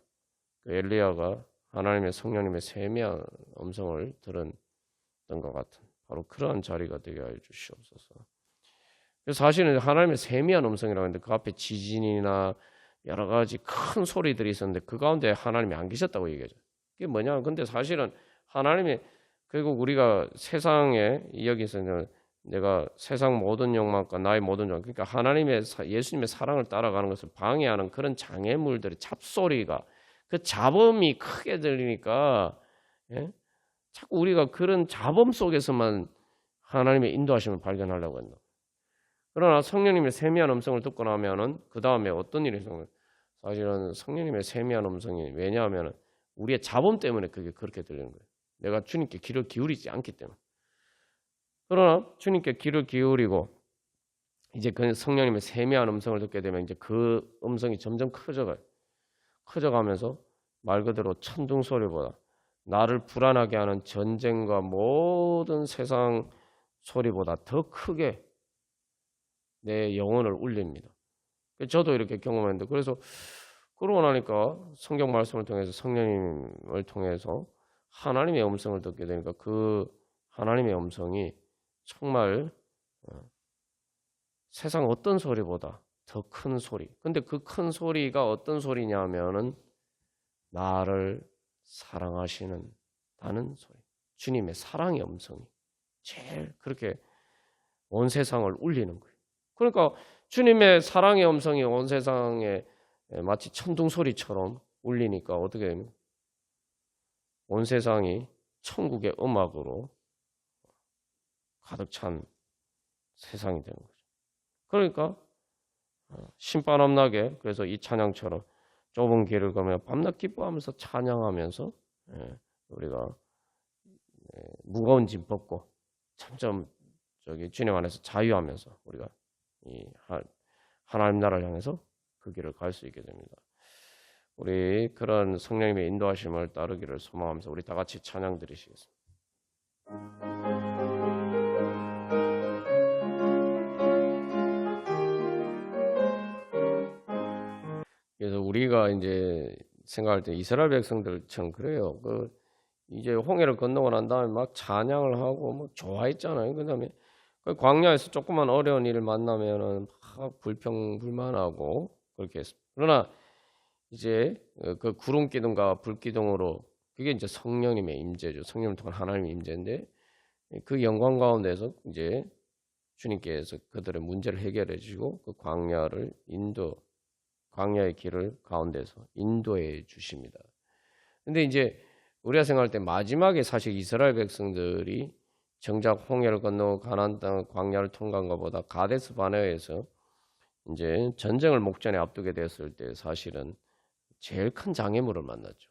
그 엘리야가 하나님의 성령님의 세미한 음성을 들은 것 같은 바로 그러한 자리가 되게 하여 주시옵소서. 사실은 하나님의 세미한 음성이라고 했는데 그 앞에 지진이나 여러 가지 큰 소리들이 있었는데 그 가운데 하나님이 안 계셨다고 얘기하죠. 그게 뭐냐? 근데 사실은 하나님이 결국 우리가 세상에 여기서는 내가 세상 모든 욕망과 나의 모든 욕망 그러니까 하나님의 예수님의 사랑을 따라가는 것을 방해하는 그런 장애물들의 잡소리가 그 잡음이 크게 들리니까 자꾸 우리가 그런 잡음 속에서만 하나님의 인도하심을 발견하려고 한다. 그러나 성령님의 세미한 음성을 듣고 나면은 그 다음에 어떤 일이 생겨요? 사실은 성령님의 세미한 음성이 왜냐하면 우리의 잡음 때문에 그게 그렇게 들리는 거예요. 내가 주님께 귀를 기울이지 않기 때문에. 그러나 주님께 귀를 기울이고 이제 그 성령님의 세미한 음성을 듣게 되면 이제 그 음성이 점점 커져가요. 커져가면서 말 그대로 천둥 소리보다 나를 불안하게 하는 전쟁과 모든 세상 소리보다 더 크게 내 영혼을 울립니다. 저도 이렇게 경험했는데 그래서 그러고 나니까 성경 말씀을 통해서 성령님을 통해서 하나님의 음성을 듣게 되니까 그 하나님의 음성이 정말 세상 어떤 소리보다 더 큰 소리. 근데 그 큰 소리가 어떤 소리냐면은 나를 사랑하시는 다는 소리. 주님의 사랑의 음성이 제일 그렇게 온 세상을 울리는 거예요. 그러니까 주님의 사랑의 음성이 온 세상에 마치 천둥 소리처럼 울리니까 어떻게 되면 온 세상이 천국의 음악으로 가득 찬 세상이 되는 거죠. 그러니까 신바람나게 그래서 이 찬양처럼 좁은 길을 가며 밤낮 기뻐하면서 찬양하면서 우리가 무거운 짐 벗고 점점 주님 안에서 자유하면서 우리가 하나님 나라를 향해서 그 길을 갈 수 있게 됩니다. 우리 그런 성령님의 인도하심을 따르기를 소망하면서 우리 다 같이 찬양 드리시겠습니다. 그래서 우리가 이제 생각할 때 이스라엘 백성들처럼 그래요. 이제 홍해를 건너고 난 다음에 막 찬양을 하고 뭐 좋아했잖아요. 그다음에 광야에서 조그만 어려운 일을 만나면은 막 불평불만하고 그렇게 했습니다. 그러나 이제 그 구름 기둥과 불 기둥으로 그게 이제 성령님의 임재죠. 성령을 통한 하나님의 임재인데 그 영광 가운데서 이제 주님께서 그들의 문제를 해결해 주시고 그 광야의 길을 가운데서 인도해 주십니다. 근데 이제 우리가 생각할 때 마지막에 사실 이스라엘 백성들이 정작 홍해를 건너 가나안 땅 광야를 통과한 것보다 가데스 바네아에서 이제 전쟁을 목전에 앞두게 됐을 때 사실은 제일 큰 장애물을 만났죠.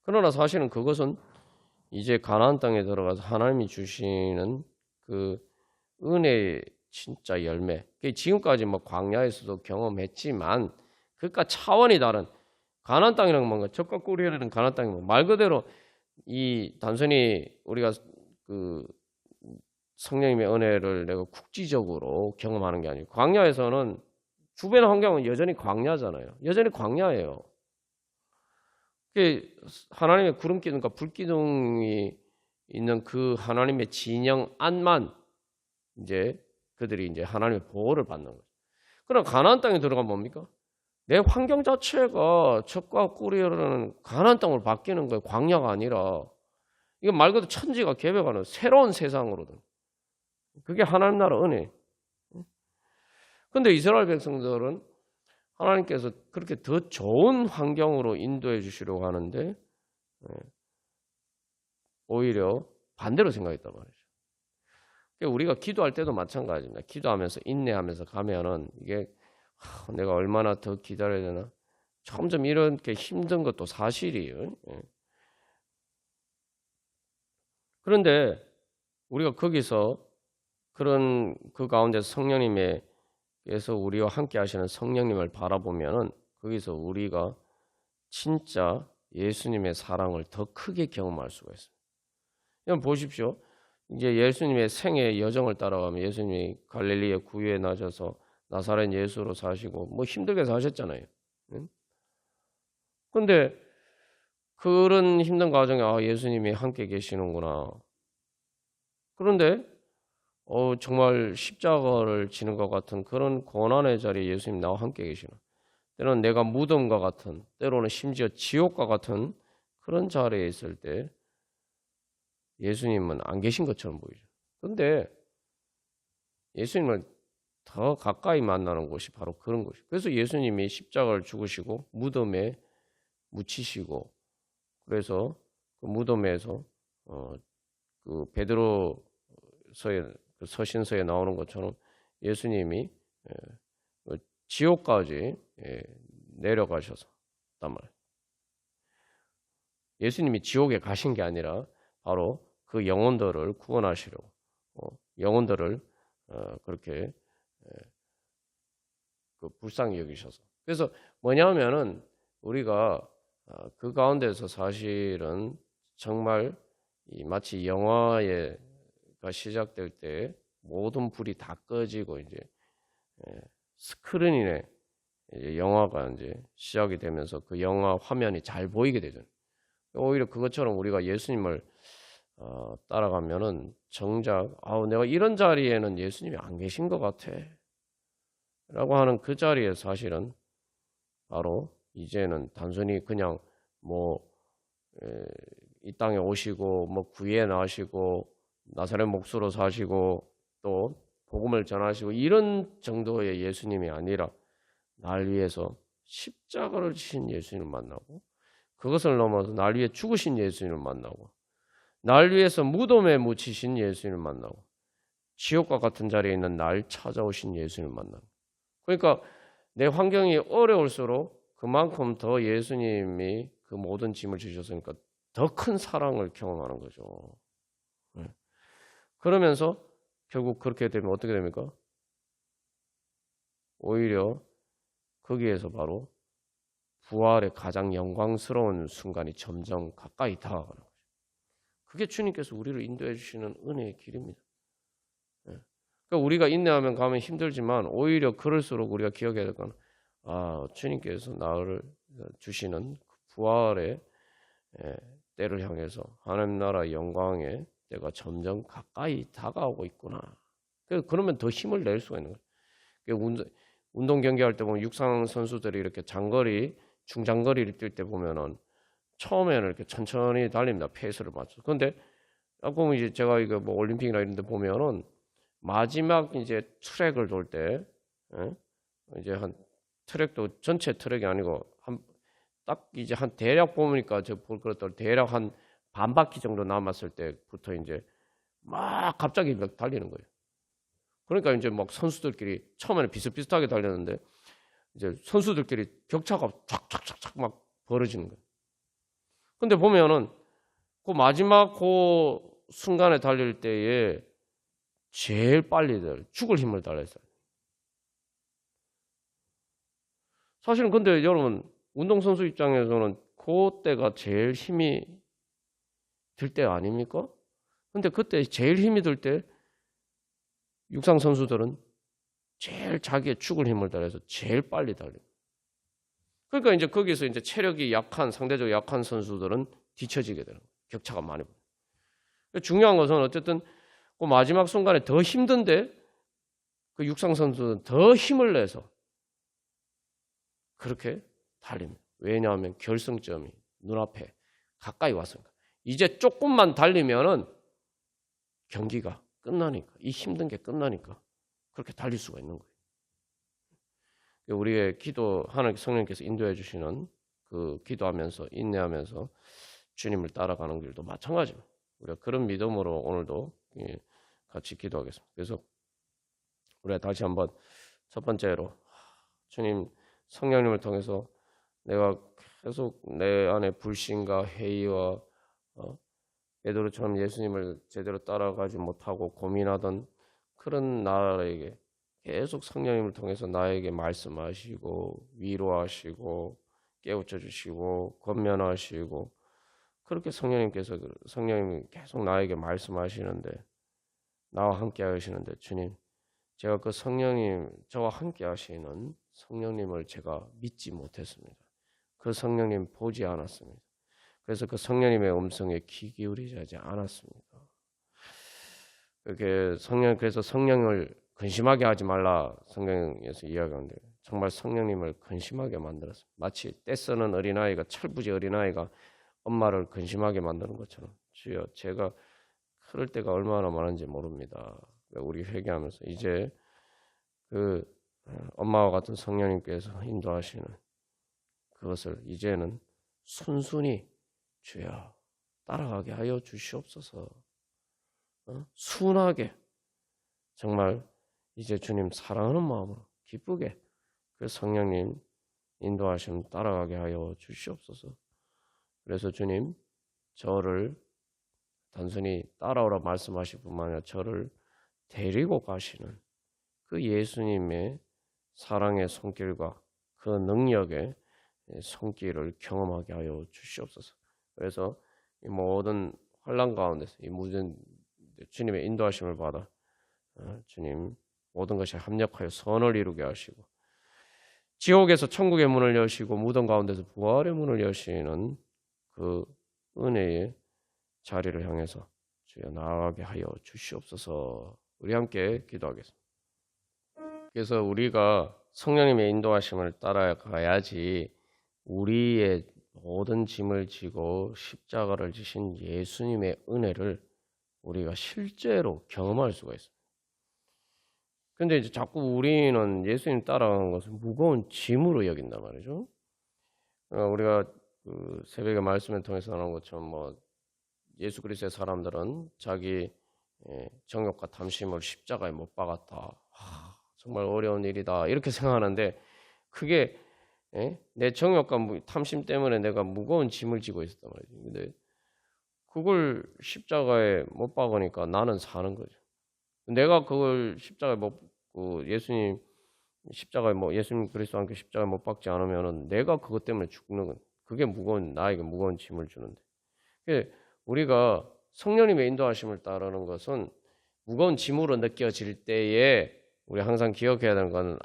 그러나 사실은 그것은 이제 가나안 땅에 들어가서 하나님이 주시는 그 은혜의 진짜 열매. 지금까지 뭐 광야에서도 경험했지만 그것과 차원이 다른 가나안 땅이란 뭔가 젖과 꿀이 흐르는 가나안 땅이 말 그대로 이 단순히 우리가 그 성령님의 은혜를 내가 국지적으로 경험하는 게 아니고 광야에서는 주변 환경은 여전히 광야잖아요. 여전히 광야예요. 하나님의 구름 기둥과 불 기둥이 있는 그 하나님의 진영 안만 이제 그들이 이제 하나님의 보호를 받는 거죠. 그럼 가나안 땅에 들어가면 뭡니까? 내 환경 자체가 젖과 꿀이 흐르는 가나안 땅으로 바뀌는 거예요. 광야가 아니라. 이건 말 그대로 천지가 개벽하는 새로운 세상으로든. 그게 하나님 나라 은혜. 근데 이스라엘 백성들은 하나님께서 그렇게 더 좋은 환경으로 인도해 주시려고 하는데 오히려 반대로 생각했단 말이죠. 우리가 기도할 때도 마찬가지입니다. 기도하면서 인내하면서 가면은 이게 내가 얼마나 더 기다려야 되나? 점점 이렇게 힘든 것도 사실이에요. 그런데 우리가 거기서 그 가운데 성령님께서 우리와 함께 하시는 성령님을 바라보면은 거기서 우리가 진짜 예수님의 사랑을 더 크게 경험할 수가 있습니다. 여러분 보십시오. 이제 예수님의 생애 여정을 따라가면 예수님이 갈릴리의 구유에 나셔서 나사렛 예수로 사시고 뭐 힘들게 사셨잖아요. 그런데 그런 힘든 과정에 예수님이 함께 계시는구나. 그런데 정말 십자가를 지는 것 같은 그런 고난의 자리에 예수님 나와 함께 계시나. 때로는 내가 무덤과 같은, 때로는 심지어 지옥과 같은 그런 자리에 있을 때 예수님은 안 계신 것처럼 보이죠. 그런데 예수님을 더 가까이 만나는 곳이 바로 그런 곳이에요. 그래서 예수님이 십자가를 죽으시고 무덤에 묻히시고 그래서 그 무덤에서 그 베드로서의 그 서신서에 나오는 것처럼 예수님이 지옥까지 내려가셔서 단 말이에요. 예수님이 지옥에 가신 게 아니라 바로 그 영혼들을 구원하시려고 영혼들을 그렇게 그 불쌍히 여기셔서 그래서 뭐냐면은 우리가 그 가운데서 사실은 정말 마치 영화가 시작될 때 모든 불이 다 꺼지고 이제 스크린에 이제 영화가 이제 시작이 되면서 그 영화 화면이 잘 보이게 되죠. 오히려 그것처럼 우리가 예수님을 따라가면은 정작 내가 이런 자리에는 예수님이 안 계신 것 같아 라고 하는 그 자리에 사실은 바로 이제는 단순히 그냥 이 땅에 오시고 구유에 나시고 나사렛 목수로 사시고 또 복음을 전하시고 이런 정도의 예수님이 아니라 날 위해서 십자가를 지신 예수님을 만나고 그것을 넘어서 날 위해 죽으신 예수님을 만나고 날 위해서 무덤에 묻히신 예수님을 만나고 지옥과 같은 자리에 있는 날 찾아오신 예수님을 만나고 그러니까 내 환경이 어려울수록 그만큼 더 예수님이 그 모든 짐을 지셨으니까 더 큰 사랑을 경험하는 거죠. 그러면서 결국 그렇게 되면 어떻게 됩니까? 오히려 거기에서 바로 부활의 가장 영광스러운 순간이 점점 가까이 다가가는 거죠. 그게 주님께서 우리를 인도해 주시는 은혜의 길입니다. 그러니까 우리가 인내하면 가면 힘들지만 오히려 그럴수록 우리가 기억해야 될 건 주님께서 나를 주시는 부활의 때를 향해서 하나님 나라 영광의 때가 점점 가까이 다가오고 있구나. 그러면 더 힘을 낼 수가 있는 거예요. 운동 경기할 때 보면 육상 선수들이 이렇게 장거리, 중장거리를 뛸 때 보면은 처음에는 이렇게 천천히 달립니다. 페이스를 맞춰. 그런데 보면 이제 제가 이거 뭐 올림픽이나 이런 데 보면은 마지막 이제 트랙을 돌 때, 이제 한 트랙도 전체 트랙이 아니고 딱 이제 한 대략 보니까 저 볼 그랬더니 대략 한 반 바퀴 정도 남았을 때부터 이제 막 갑자기 막 달리는 거예요. 그러니까 이제 막 선수들끼리 처음에는 비슷비슷하게 달렸는데 이제 선수들끼리 격차가 촥촥촥촥 막 벌어지는 거예요. 근데 보면은 그 마지막 그 순간에 달릴 때에 제일 빨리들 죽을 힘을 다했어요. 사실은 근데 여러분 운동선수 입장에서는 그때가 제일 힘이 들 때 아닙니까? 근데 그때 제일 힘이 들 때 육상 선수들은 제일 자기의 죽을 힘을 다해서 제일 빨리 달려요. 그러니까 이제 거기서 이제 체력이 약한 상대적으로 약한 선수들은 뒤처지게 되는 거예요. 격차가 많이 벌어요. 중요한 것은 어쨌든 그 마지막 순간에 더 힘든데 그 육상 선수는 더 힘을 내서 그렇게 달립니다. 왜냐하면 결승점이 눈앞에 가까이 왔으니까. 이제 조금만 달리면은 경기가 끝나니까, 이 힘든 게 끝나니까 그렇게 달릴 수가 있는 거예요. 우리의 기도, 하나님 성령께서 인도해 주시는 그 기도하면서 인내하면서 주님을 따라가는 길도 마찬가지입니다. 우리가 그런 믿음으로 오늘도 같이 기도하겠습니다. 그래서 우리가 다시 한번 첫 번째로 주님 성령님을 통해서 내가 계속 내 안에 불신과 회의와 베드로처럼 예수님을 제대로 따라가지 못하고 고민하던 그런 나에게 계속 성령님을 통해서 나에게 말씀하시고 위로하시고 깨우쳐 주시고 권면하시고 그렇게 성령님이 계속 나에게 말씀하시는데 나와 함께 하시는데 주님 제가 그 성령님 저와 함께 하시는 성령님을 제가 믿지 못했습니다. 그 성령님 보지 않았습니다. 그래서 그 성령님의 음성에 귀 기울이지 않았습니다. 그래서 성령을 근심하게 하지 말라 성경에서 이야기하는데 정말 성령님을 근심하게 만들었습니다. 마치 떼쓰는 어린아이가 철부지 어린아이가 엄마를 근심하게 만드는 것처럼 주여 제가 그럴 때가 얼마나 많은지 모릅니다. 우리 회개하면서 이제 그 엄마와 같은 성령님께서 인도하시는 그것을 이제는 순순히 주여 따라가게 하여 주시옵소서. 순하게 정말 이제 주님 사랑하는 마음으로 기쁘게 그 성령님 인도하심 따라가게 하여 주시옵소서. 그래서 주님 저를 단순히 따라오라 말씀하실 뿐만 아니라 저를 데리고 가시는 그 예수님의 사랑의 손길과 그 능력의 손길을 경험하게 하여 주시옵소서. 그래서 이 모든 환난 가운데서 이 모든 주님의 인도하심을 받아 주님 모든 것이 합력하여 선을 이루게 하시고 지옥에서 천국의 문을 여시고 무덤 가운데서 부활의 문을 여시는 그 은혜의 자리를 향해서 주여 나아가게 하여 주시옵소서. 우리 함께 기도하겠습니다. 그래서 우리가 성령님의 인도하심을 따라가야지 우리의 모든 짐을 지고 십자가를 지신 예수님의 은혜를 우리가 실제로 경험할 수가 있습니다. 근데 이제 자꾸 우리는 예수님 따라가는 것을 무거운 짐으로 여긴단 말이죠. 우리가 그 새벽에 말씀을 통해서 나온 것처럼 뭐 예수 그리스도의 사람들은 자기 정욕과 탐심을 십자가에 못 박았다. 정말 어려운 일이다. 이렇게 생각하는데 그게 내 정욕과 탐심 때문에 내가 무거운 짐을 지고 있었단 말이죠. 근데 그걸 십자가에 못 박으니까 나는 사는 거죠. 내가 그걸 십자가에 예수님 십자가에 예수님 그리스도 함께 십자가에 못 박지 않으면은 내가 그것 때문에 죽는 건 그게 나에게 무거운 짐을 주는데. 우리가 성령님의 인도하심을 따르는 것은 무거운 짐으로 느껴질 때에 우리 항상 기억해야 되는 것은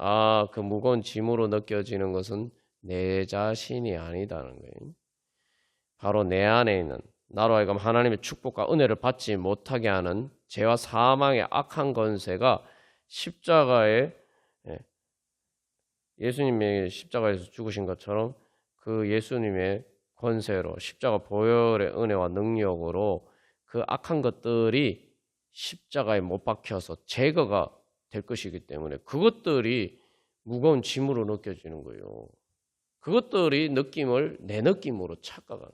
그 무거운 짐으로 느껴지는 것은 내 자신이 아니다는 거예요. 바로 내 안에 있는 나로 하여금 하나님의 축복과 은혜를 받지 못하게 하는 죄와 사망의 악한 권세가 십자가에 예수님의 십자가에서 죽으신 것처럼 그 예수님의 권세로 십자가 보혈의 은혜와 능력으로 그 악한 것들이 십자가에 못 박혀서 제거가 될 것이기 때문에 그것들이 무거운 짐으로 느껴지는 거예요. 그것들이 느낌을 내 느낌으로 착각하는.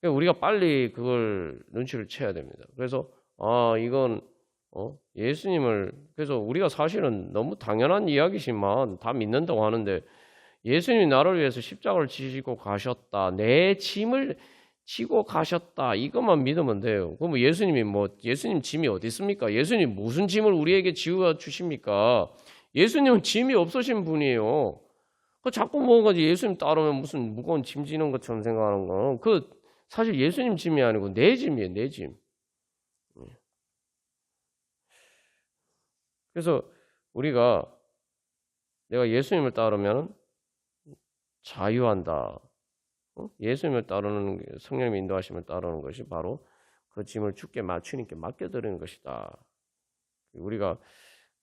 우리가 빨리 그걸 눈치를 채야 됩니다. 그래서 이건 예수님을 그래서 우리가 사실은 너무 당연한 이야기지만 다 믿는다고 하는데 예수님이 나를 위해서 십자가를 지시고 가셨다. 내 짐을 지고 가셨다. 이것만 믿으면 돼요. 그럼 예수님 짐이 어디 있습니까? 예수님 무슨 짐을 우리에게 지어 주십니까? 예수님은 짐이 없으신 분이에요. 자꾸 뭔가 예수님 따르면 무슨 무거운 짐 지는 것처럼 생각하는 거. 사실 예수님 짐이 아니고 내 짐이에요. 내 짐. 그래서 내가 예수님을 따르면 자유한다. 예수님을 따르는 성령님의 인도하심을 따르는 것이 바로 그 짐을 주께 주님께 맡겨드리는 것이다. 우리가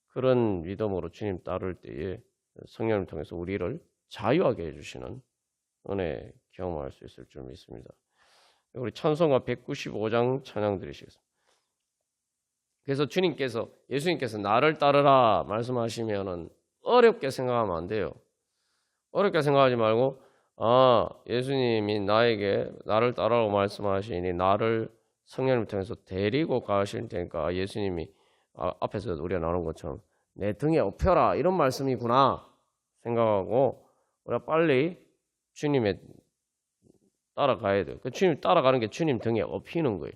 그런 믿음으로 주님 따를 때에 성령을 통해서 우리를 자유하게 해주시는 은혜 경험할 수 있을 줄 믿습니다. 우리 찬송가 195장 찬양 드리시겠습니다. 그래서 예수님께서 나를 따르라 말씀하시면은 어렵게 생각하면 안 돼요. 어렵게 생각하지 말고 예수님이 나를 따르라고 말씀하시니 나를 성령을 통해서 데리고 가실 테니까 예수님이 앞에서 우리가 나눈 것처럼 내 등에 업혀라 이런 말씀이구나 생각하고 우리가 빨리 주님의 따라가야 돼요. 주님 따라가는 게 주님 등에 업히는 거예요.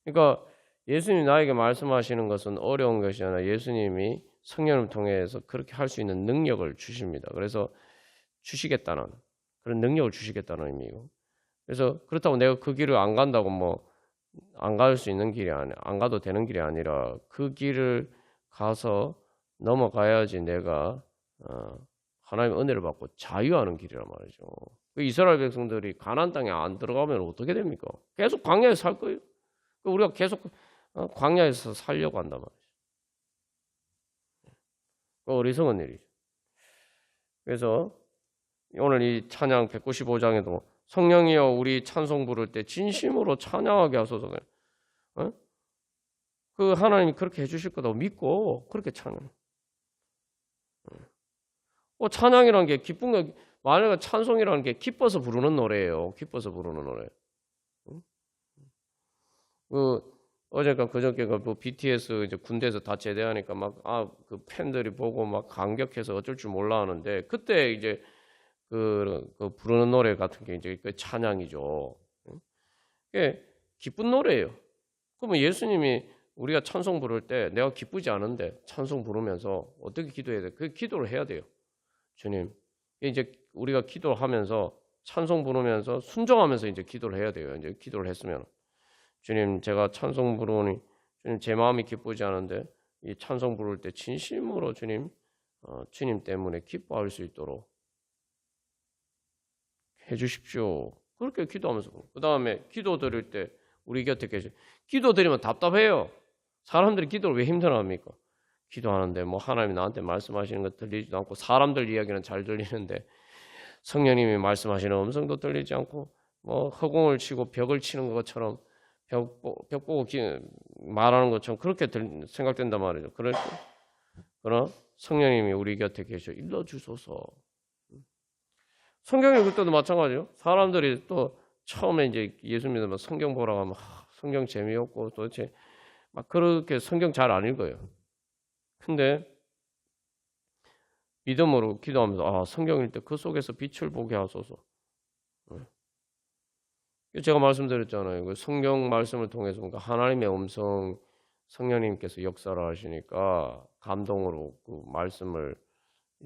그러니까 예수님이 나에게 말씀하시는 것은 어려운 것이 아니라 예수님이 성령을 통해서 그렇게 할 수 있는 능력을 주십니다. 그래서 주시겠다는 그런 능력을 주시겠다는 의미고. 그래서 그렇다고 내가 그 길을 안 간다고 안 갈 수 있는 길이 아니라 안 가도 되는 길이 아니라 그 길을 가서 넘어가야지 내가 하나님의 은혜를 받고 자유하는 길이란 말이죠. 이스라엘 백성들이 가나안 땅에 안 들어가면 어떻게 됩니까? 계속 광야에서 살 거예요. 우리가 계속 광야에서 살려고 한단 말이죠. 어리석은 일이죠. 그래서 오늘 이 찬양 195장에도 성령이여 우리 찬송 부를 때 진심으로 찬양하게 하소서. 그 하나님이 그렇게 해주실 거다고 믿고 그렇게 찬양. 찬양이라는 게 기쁜 거 만약에 찬송이라는 게 기뻐서 부르는 노래예요. 기뻐서 부르는 노래. 어제가 그저께 BTS 이제 군대에서 다 제대하니까 그 팬들이 보고 감격해서 어쩔 줄 몰라 하는데 그때 이제 그 부르는 노래 같은 게 이제 그 찬양이죠. 그게 기쁜 노래예요. 그러면 예수님이 우리가 찬송 부를 때 내가 기쁘지 않은데 찬송 부르면서 어떻게 기도해야 돼? 그 기도를 해야 돼요. 주님, 이제 우리가 기도하면서 찬송 부르면서 순종하면서 이제 기도를 해야 돼요. 이제 기도를 했으면 주님, 제가 찬송 부르니 주님 제 마음이 기쁘지 않은데 이 찬송 부를 때 진심으로 주님 때문에 기뻐할 수 있도록 해주십시오. 그렇게 기도하면서 그 다음에 기도 드릴 때 우리 곁에 계셔. 기도 드리면 답답해요. 사람들이 기도를 왜 힘들어합니까? 기도하는데 하나님이 나한테 말씀하시는 거 들리지도 않고 사람들 이야기는 잘 들리는데 성령님이 말씀하시는 음성도 들리지 않고 허공을 치고 벽을 치는 것처럼 벽 보고 말하는 것처럼 그렇게 생각된단 말이죠. 그러나 성령님이 우리 곁에 계셔 일러주소서. 성경이 그때도 마찬가지요. 사람들이 또 처음에 이제 예수 믿으면 성경 보라고 하면 성경 재미없고 도대체 그렇게 성경 잘 안 읽어요. 근데 믿음으로 기도하면서 성경 읽을 때 그 속에서 빛을 보게 하소서. 제가 말씀드렸잖아요. 그 성경 말씀을 통해서 그러니까 하나님의 음성, 성령님께서 역사를 하시니까 감동으로 그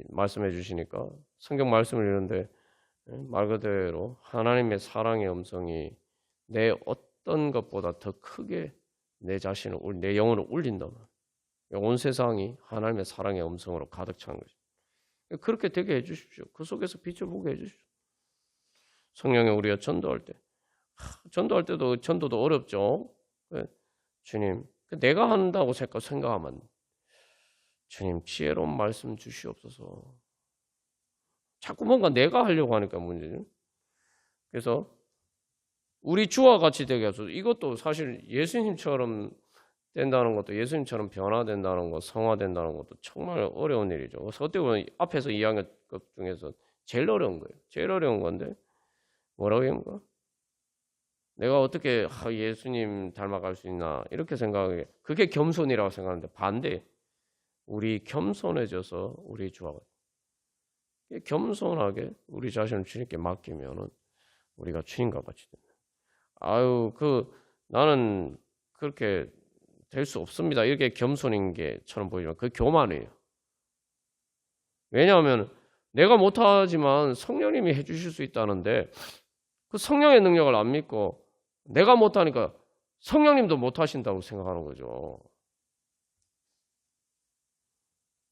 말씀해 주시니까 성경 말씀을 읽는데 말 그대로 하나님의 사랑의 음성이 내 어떤 것보다 더 크게 내 자신을, 내 영혼을 울린단 말이에요. 온 세상이 하나님의 사랑의 음성으로 가득 찬 거죠. 그렇게 되게 해주십시오. 그 속에서 빛을 보게 해주십시오. 성령에 우리가 전도할 때도 전도도 어렵죠. 주님, 내가 한다고 생각하면 주님 지혜로운 말씀 주시옵소서. 자꾸 뭔가 내가 하려고 하니까 문제죠. 그래서 우리 주와 같이 되게 하소서. 이것도 사실 예수님처럼 된다는 것도, 예수님처럼 변화된다는 것, 성화된다는 것도 정말 어려운 일이죠. 그래서 어떻게 보면 앞에서 이야기한 것 중에서 제일 어려운 거예요. 제일 어려운 건데 뭐라고 합니까? 내가 어떻게 예수님 닮아갈 수 있나 이렇게 생각해. 그게 겸손이라고 생각하는데 반대. 우리 겸손해져서 우리 주와 겸손하게 우리 자신을 주님께 맡기면은 우리가 주님과 같이 됩니다. 나는 그렇게 될 수 없습니다. 이렇게 겸손인 게처럼 보이지만 그 교만이에요. 왜냐하면 내가 못하지만 성령님이 해주실 수 있다는데 그 성령의 능력을 안 믿고 내가 못하니까 성령님도 못하신다고 생각하는 거죠.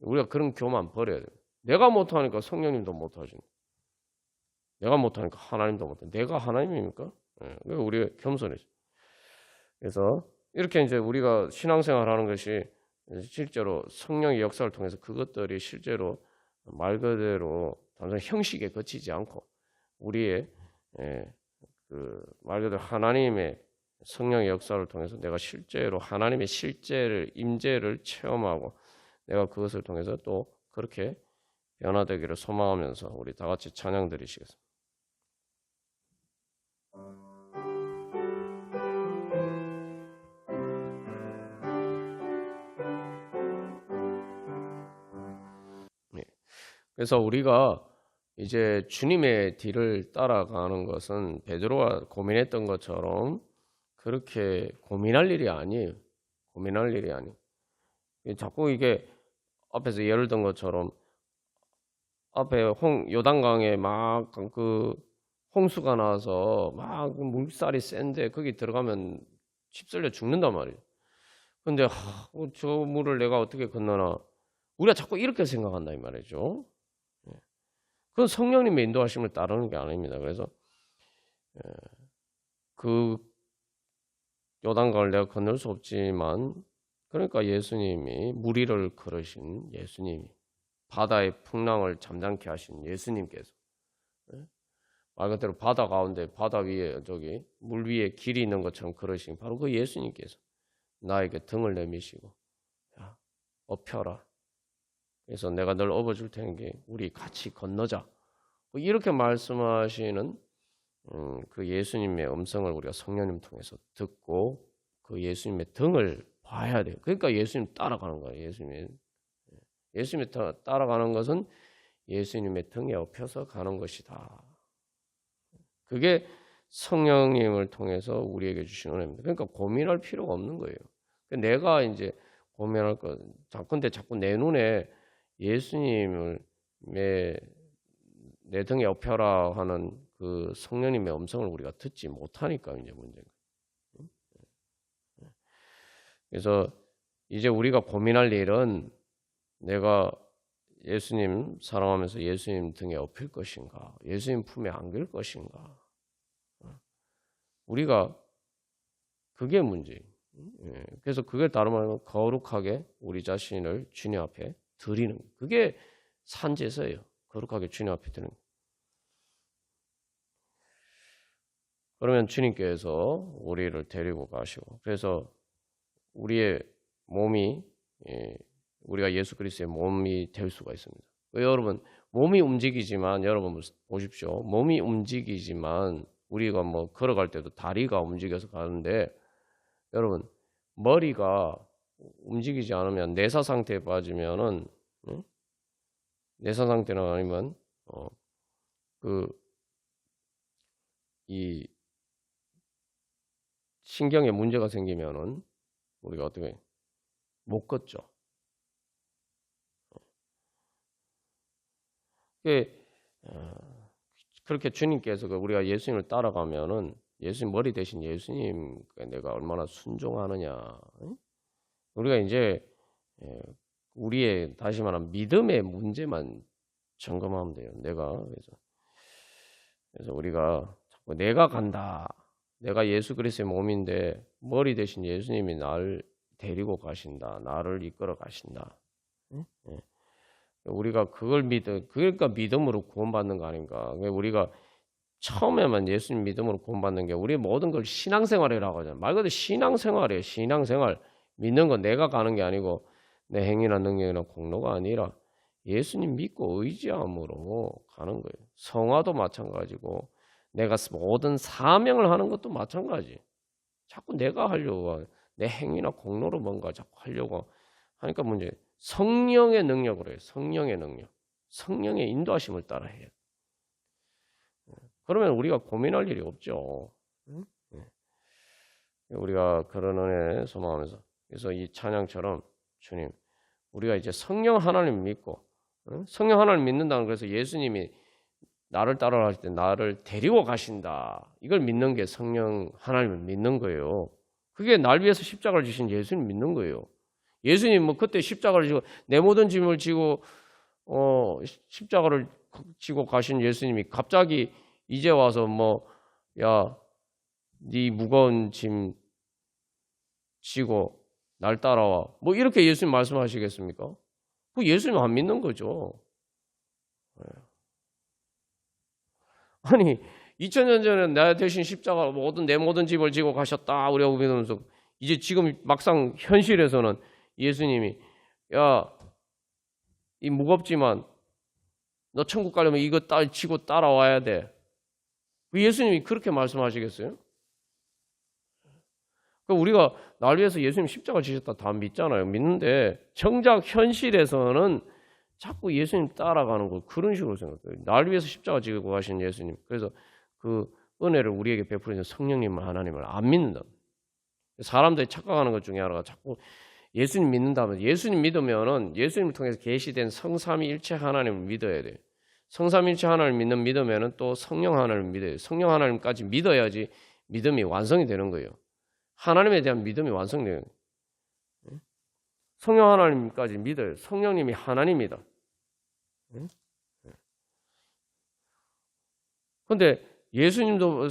우리가 그런 교만 버려야 돼요. 내가 못하니까 성령님도 못하시네. 내가 못하니까 하나님도 못해. 내가 하나님입니까? 네. 우리가 겸손해져. 그래서 이렇게 이제 우리가 신앙생활하는 것이 실제로 성령의 역사를 통해서 그것들이 실제로 말 그대로 단순히 형식에 그치지 않고 우리의 말 그대로 하나님의 성령의 역사를 통해서 내가 실제로 하나님의 임재를 체험하고 내가 그것을 통해서 또 그렇게 변화되기를 소망하면서 우리 다 같이 찬양 드리시겠습니다. 그래서 우리가 이제 주님의 뒤를 따라가는 것은 베드로가 고민했던 것처럼 그렇게 고민할 일이 아니에요. 고민할 일이 아니에요. 자꾸 이게 앞에서 예를 든 것처럼 앞에 요단강에 막 그 홍수가 나서 막 물살이 센데 거기 들어가면 휩쓸려 죽는단 말이에요. 근데 저 물을 내가 어떻게 건너나 우리가 자꾸 이렇게 생각한다 이 말이죠. 그건 성령님의 인도하심을 따르는 게 아닙니다. 그래서 그 요단강을 내가 건널 수 없지만 그러니까 예수님이 물 위를 걸으신 예수님이 바다의 풍랑을 잠잠케 하신 예수님께서 말 그대로 바다 가운데 바다 위에 물 위에 길이 있는 것처럼 걸으신 바로 그 예수님께서 나에게 등을 내미시고 야, 업혀라. 그래서 내가 널 업어줄 테니 우리 같이 건너자. 이렇게 말씀하시는 그 예수님의 음성을 우리가 성령님 통해서 듣고 그 예수님의 등을 봐야 돼요. 그러니까 예수님 따라가는 거예요. 예수님이 따라가는 것은 예수님의 등에 업혀서 가는 것이다. 그게 성령님을 통해서 우리에게 주신 은혜입니다. 그러니까 고민할 필요가 없는 거예요. 내가 이제 고민할 것, 근데 자꾸 내 눈에 예수님을 내 등에 업혀라 하는 그 성령님의 음성을 우리가 듣지 못하니까 이제 문제가. 그래서 이제 우리가 고민할 일은 내가 예수님 사랑하면서 예수님 등에 업힐 것인가, 예수님 품에 안길 것인가. 우리가 그게 문제예요. 그래서 그걸 다른 말로 거룩하게 우리 자신을 주님 앞에 드리는 그게 산제사예요. 거룩하게 주님 앞에 드리는. 그러면 주님께서 우리를 데리고 가시고 그래서 우리의 몸이 우리가 예수 그리스도의 몸이 될 수가 있습니다. 여러분 몸이 움직이지만 여러분 보십시오. 몸이 움직이지만 우리가 뭐 걸어갈 때도 다리가 움직여서 가는데 여러분 머리가 움직이지 않으면 내사 상태에 빠지면은 내사 상태나 아니면 이 신경에 문제가 생기면은 우리가 어떻게 못 걷죠. 그렇게 주님께서 우리가 예수님을 따라가면은 예수님 머리 대신 예수님 내가 얼마나 순종하느냐. 우리가 이제 우리의 다시 말하면 믿음의 문제만 점검하면 돼요. 그래서 우리가 자꾸 내가 간다. 내가 예수 그리스도의 몸인데 머리 대신 예수님이 나를 데리고 가신다. 나를 이끌어 가신다. 우리가 그러니까 믿음으로 구원받는 거 아닌가. 우리가 처음에만 예수님 믿음으로 구원받는 게 우리 모든 걸 신앙생활이라고 하잖아요. 말 그대로 신앙생활이에요. 신앙생활. 믿는 건 내가 가는 게 아니고 내 행위나 능력이나 공로가 아니라 예수님 믿고 의지함으로 가는 거예요. 성화도 마찬가지고 내가 모든 사명을 하는 것도 마찬가지. 자꾸 내가 하려고 내 행위나 공로로 뭔가 자꾸 하려고 하니까 문제. 성령의 능력으로 해요. 성령의 능력. 성령의 인도하심을 따라 해요. 그러면 우리가 고민할 일이 없죠. 우리가 그런 은혜 소망하면서 그래서 이 찬양처럼 주님 우리가 이제 성령 하나님 믿고 성령 하나님 믿는다는 그래서 예수님이 나를 따라갈 때 나를 데리고 가신다. 이걸 믿는 게 성령 하나님을 믿는 거예요. 그게 날 위해서 십자가를 지신 예수님 믿는 거예요. 예수님 뭐 그때 십자가를 지고 내 모든 짐을 지고 십자가를 지고 가신 예수님이 갑자기 이제 와서 야, 네 무거운 짐 지고 날 따라와. 뭐 이렇게 예수님 말씀하시겠습니까? 그 예수님 안 믿는 거죠. 아니 2000년 전에 나 대신 십자가 내 모든 짐을 지고 가셨다 우리가 믿으면서 이제 지금 막상 현실에서는 예수님이 야, 이 무겁지만 너 천국 가려면 이거 지고 따라와야 돼. 예수님이 그렇게 말씀하시겠어요? 우리가 날 위해서 예수님 십자가 지셨다 다 믿잖아요. 믿는데 정작 현실에서는 자꾸 예수님 따라가는 거 그런 식으로 생각해요. 날 위해서 십자가 지고 가신 예수님. 그래서 그 은혜를 우리에게 베풀어 주신 성령님을 하나님을 안 믿는다. 사람들이 착각하는 것 중에 하나가 자꾸 예수님 믿는다면 예수님 믿으면은 예수님을 통해서 계시된 성삼위일체 하나님을 믿어야 돼요. 성삼위일체 하나님을 믿으면은 또 성령 하나님을 믿어요. 성령 하나님까지 믿어야지 믿음이 완성이 되는 거예요. 하나님에 대한 믿음이 완성돼요. 성령 하나님까지 믿어요. 성령님이 하나님이다. 그런데 예수님도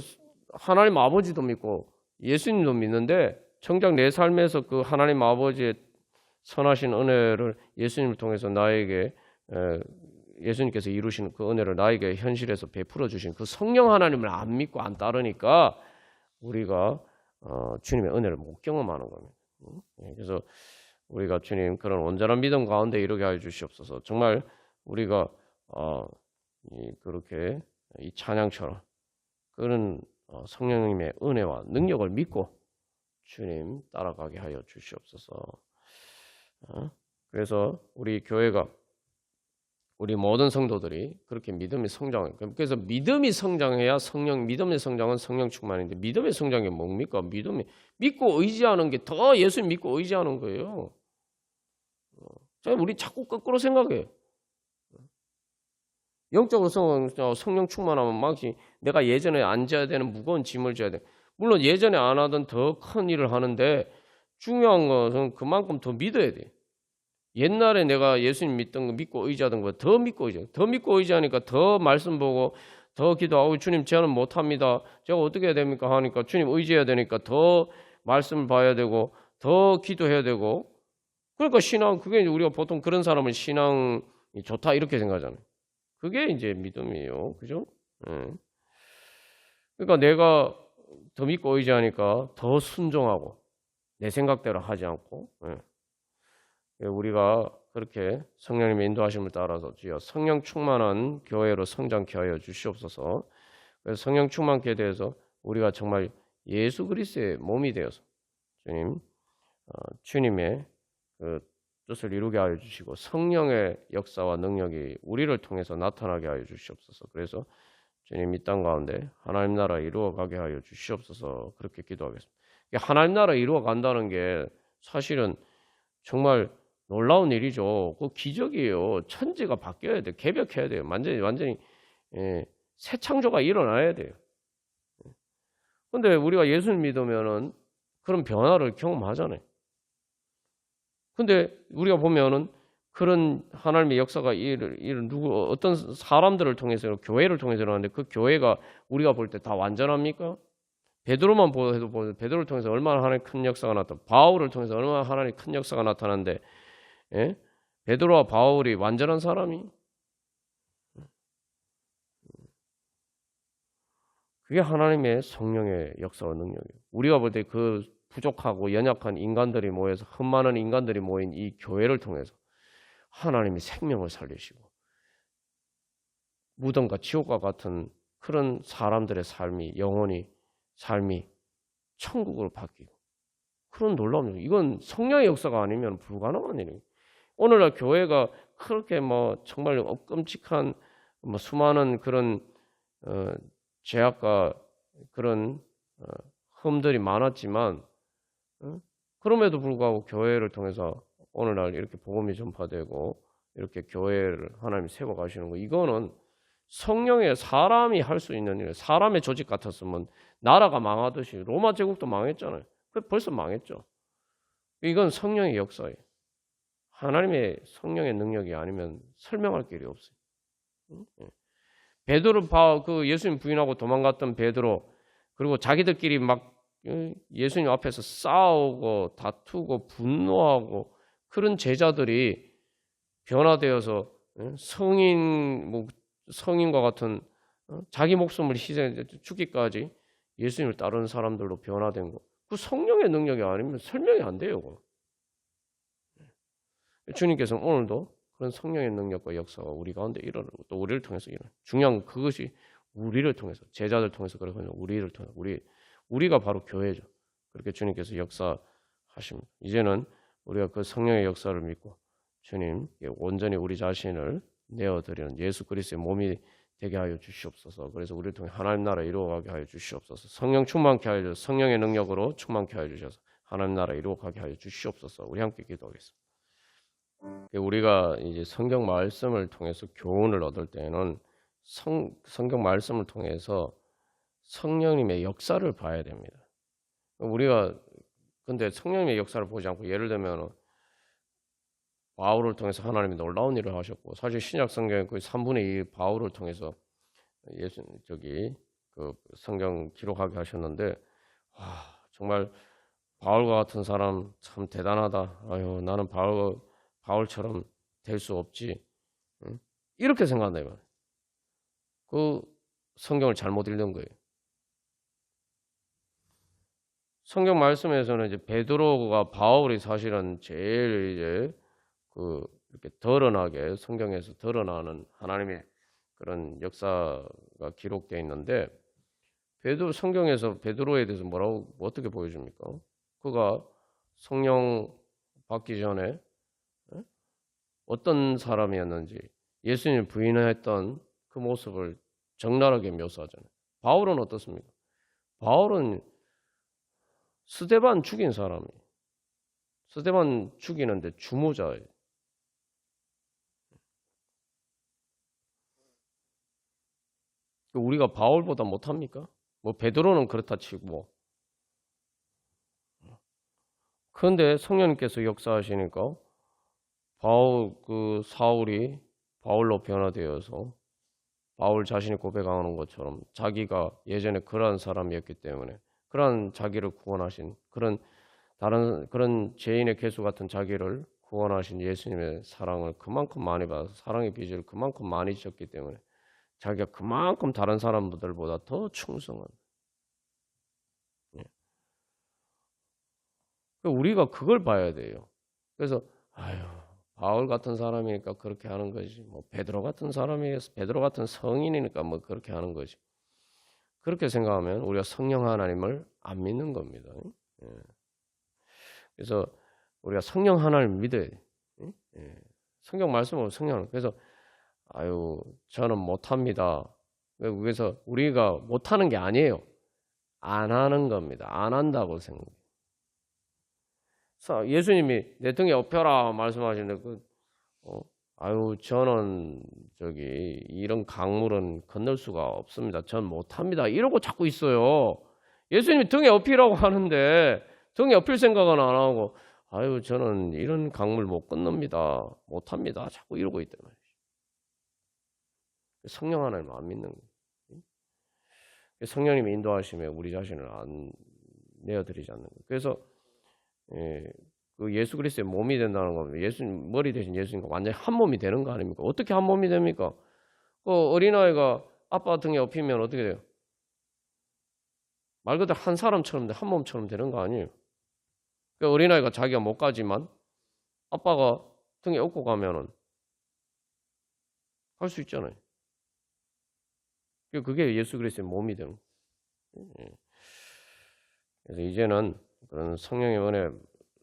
하나님 아버지도 믿고 예수님도 믿는데 정작 내 삶에서 그 하나님 아버지의 선하신 은혜를 예수님을 통해서 나에게 예수님께서 이루신 그 은혜를 나에게 현실에서 베풀어 주신 그 성령 하나님을 안 믿고 안 따르니까 우리가 주님의 은혜를 못 경험하는 겁니다. 그래서 우리가 주님 그런 온전한 믿음 가운데 이르게 하여 주시옵소서. 정말 우리가 그렇게 이 찬양처럼 그런 성령님의 은혜와 능력을 믿고 주님 따라가게 하여 주시옵소서. 그래서 우리 교회가 우리 모든 성도들이 그렇게 믿음이 성장해요. 그래서 믿음이 성장해야 믿음의 성장은 성령 충만인데 믿음의 성장이 뭡니까? 믿음이 믿고 의지하는 게 더 예수 믿고 의지하는 거예요. 우리 자꾸 거꾸로 생각해요. 영적으로 성령 충만하면 막 내가 예전에 안 져야 되는 무거운 짐을 져야 돼. 물론 예전에 안 하던 더 큰 일을 하는데 중요한 것은 그만큼 더 믿어야 돼. 옛날에 내가 예수님 믿던 거 믿고 의지하던 거 더 믿고 의지하니까 더 말씀 보고 더 기도하고 주님 저는 못합니다. 제가 어떻게 해야 됩니까? 하니까 주님 의지해야 되니까 더 말씀을 봐야 되고 더 기도해야 되고 그러니까 그게 우리가 보통 그런 사람은 신앙이 좋다 이렇게 생각하잖아요. 그게 이제 믿음이에요. 그죠? 그러니까 내가 더 믿고 의지하니까 더 순종하고 내 생각대로 하지 않고 우리가 그렇게 성령님의 인도하심을 따라서 주여 성령 충만한 교회로 성장케 하여 주시옵소서. 그래서 성령 충만케 대해서 우리가 정말 예수 그리스도의 몸이 되어서 주님의 그 뜻을 이루게 하여 주시고 성령의 역사와 능력이 우리를 통해서 나타나게 하여 주시옵소서. 그래서 주님 이 땅 가운데 하나님 나라 이루어가게 하여 주시옵소서. 그렇게 기도하겠습니다. 하나님 나라 이루어간다는 게 사실은 정말 놀라운 일이죠. 그 기적이에요. 천지가 바뀌어야 돼. 개벽해야 돼요. 완전히 새 창조가 일어나야 돼요. 근데 우리가 예수를 믿으면은 그런 변화를 경험하잖아요. 근데 우리가 보면은 그런 하나님의 역사가 어떤 사람들을 통해서 교회를 통해서 일어나는데 그 교회가 우리가 볼 때 다 완전합니까? 베드로만 보도 베드로를 통해서 얼마나 하나님의 큰 역사가 나타, 바울을 통해서 얼마나 하나님의 큰 역사가 나타나는데, 예? 베드로와 바울이 완전한 사람이? 그게 하나님의 성령의 역사와 능력이에요. 우리가 볼 때 그 부족하고 연약한 인간들이 모여서 흠많은 인간들이 모인 이 교회를 통해서 하나님이 생명을 살리시고 무덤과 지옥과 같은 그런 사람들의 삶이 영원히 삶이 천국으로 바뀌고 그런 놀라운 일. 이건 성령의 역사가 아니면 불가능한 일이에요. 오늘날 교회가 그렇게 뭐 정말 끔찍한 뭐 수많은 그런 죄악과 그런 흠들이 많았지만 그럼에도 불구하고 교회를 통해서 오늘날 이렇게 복음이 전파되고 이렇게 교회를 하나님이 세워가시는 거 이거는 성령의 사람이 할 수 있는 일, 사람의 조직 같았으면 나라가 망하듯이 로마 제국도 망했잖아요. 벌써 망했죠. 이건 성령의 역사예요. 하나님의 성령의 능력이 아니면 설명할 길이 없어요. 베드로 그 예수님 부인하고 도망갔던 베드로 그리고 자기들끼리 막 예수님 앞에서 싸우고 다투고 분노하고 그런 제자들이 변화되어서 성인과 같은 자기 목숨을 죽기까지 예수님을 따르는 사람들로 변화된 거. 그 성령의 능력이 아니면 설명이 안 돼요. 주님께서는 오늘도 그런 성령의 능력과 역사가 우리 가운데 일어나고 또 우리를 통해서 일어나. 중요한 건 그것이 우리를 통해서 제자들 통해서 그렇고 우리를 통해 우리가 바로 교회죠. 그렇게 주님께서 역사하십니다. 이제는 우리가 그 성령의 역사를 믿고 주님 온전히 우리 자신을 내어드리는 예수 그리스도의 몸이 되게 하여 주시옵소서. 그래서 우리를 통해 하나님 나라 이루어가게 하여 주시옵소서. 성령 충만케 하여 주셔서 성령의 능력으로 충만케 하여 주셔서 하나님 나라 이루어가게 하여 주시옵소서. 우리 함께 기도하겠습니다. 우리가 이제 성경 말씀을 통해서 교훈을 얻을 때는 성경 말씀을 통해서 성령님의 역사를 봐야 됩니다. 우리가 근데 성령님의 역사를 보지 않고 예를 들면 바울을 통해서 하나님이 놀라운 일을 하셨고 사실 신약 성경의 거의 3분의 2 바울을 통해서 그 성경 기록하게 하셨는데 정말 바울과 같은 사람 참 대단하다. 아유 나는 바울처럼 될 수 없지. 이렇게 생각한다. 그 성경을 잘못 읽는 거예요. 성경 말씀에서는 이제 베드로가 바울이 사실은 제일 이제 이렇게 드러나게 성경에서 드러나는 하나님의 그런 역사가 기록되어 있는데 성경에서 베드로에 대해서 어떻게 보여줍니까? 그가 성령 받기 전에 어떤 사람이었는지 예수님을 부인했던 그 모습을 적나라하게 묘사하잖아요. 바울은 어떻습니까? 바울은 스데반 죽인 사람이에요. 스데반 죽이는데 주모자예요. 우리가 바울보다 못합니까? 뭐 베드로는 그렇다 치고 그런데 성령님께서 역사하시니까 사울이 바울로 변화되어서 바울 자신이 고백하는 것처럼 자기가 예전에 그러한 사람이었기 때문에 그러한 자기를 구원하신 그런 죄인의 개수 같은 자기를 구원하신 예수님의 사랑을 그만큼 많이 받아서 사랑의 빚을 그만큼 많이 지었기 때문에 자기가 그만큼 다른 사람들보다 더 충성한. 우리가 그걸 봐야 돼요. 그래서 바울 같은 사람이니까 그렇게 하는 거지. 뭐 베드로 같은 성인이니까 뭐 그렇게 하는 거지. 그렇게 생각하면 우리가 성령 하나님을 안 믿는 겁니다. 그래서 우리가 성령 하나님을 믿어야 돼. 예. 성경 말씀으로 성령을. 그래서 아유 저는 못합니다. 그래서 우리가 못하는 게 아니에요. 안 하는 겁니다. 안 한다고 생각해요. 예수님이 내 등에 업혀라 말씀하시는데 아유 저는 이런 강물은 건널 수가 없습니다. 전 못합니다. 이러고 자꾸 있어요. 예수님이 등에 업히라고 하는데 등에 업힐 생각은 안 하고 아유 저는 이런 강물 못 건넙니다. 못합니다. 자꾸 이러고 있단 말이에요. 성령 하나님 안 믿는 거예요. 성령님이 인도하시면 우리 자신을 안 내어드리지 않는 거예요. 그래서 그 예수 그리스도의 몸이 된다는 겁니다. 예수님 머리 대신 예수님과 완전히 한 몸이 되는 거 아닙니까? 어떻게 한 몸이 됩니까? 그 어린아이가 아빠 등에 업히면 어떻게 돼요? 말 그대로 한 사람처럼 한 몸처럼 되는 거 아니에요? 그 어린아이가 자기가 못 가지만 아빠가 등에 업고 가면은 할 수 있잖아요. 그게 예수 그리스도의 몸이 되는 거예요. 그래서 이제는 그런 성령의 은혜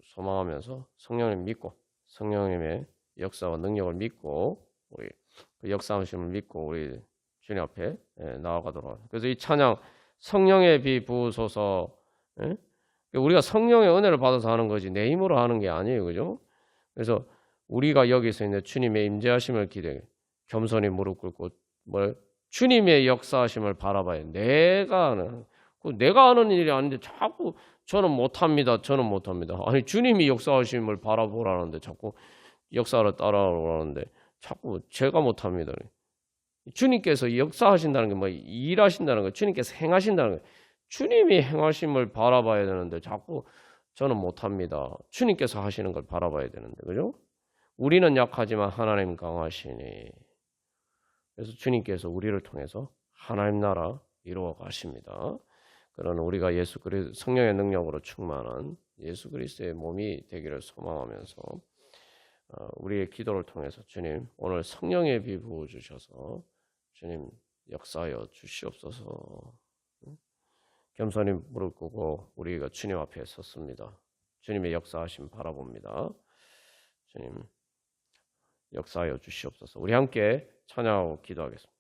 소망하면서 성령님 믿고 성령님의 역사와 능력을 믿고 우리 그 역사하심을 믿고 우리 주님 앞에 나아가도록 합니다. 그래서 이 찬양 성령의 비 부으소서 우리가 성령의 은혜를 받아서 하는 거지 내 힘으로 하는 게 아니에요. 그죠? 그래서 우리가 여기서 있는 주님의 임재하심을 기대해 겸손히 무릎 꿇고 주님의 역사하심을 바라봐요. 내가 하는 일이 아닌데 자꾸 저는 못합니다. 저는 못합니다. 아니 주님이 역사하심을 바라보라는데 자꾸 역사를 따라오라는데 자꾸 제가 못합니다. 주님께서 역사하신다는 게 뭐 일하신다는 거, 주님께서 행하신다는 거, 주님이 행하심을 바라봐야 되는데 자꾸 저는 못합니다. 주님께서 하시는 걸 바라봐야 되는데, 그죠? 우리는 약하지만 하나님 강하시니. 그래서 주님께서 우리를 통해서 하나님 나라 이루어 가십니다. 그런 우리가 예수 그리스도 성령의 능력으로 충만한 예수 그리스도의 몸이 되기를 소망하면서 우리의 기도를 통해서 주님 오늘 성령의 비 부어 주셔서 주님 역사하여 주시옵소서. 겸손히 무릎 꿇고 우리가 주님 앞에 섰습니다. 주님의 역사하심 바라봅니다. 주님 역사하여 주시옵소서. 우리 함께 찬양하고 기도하겠습니다.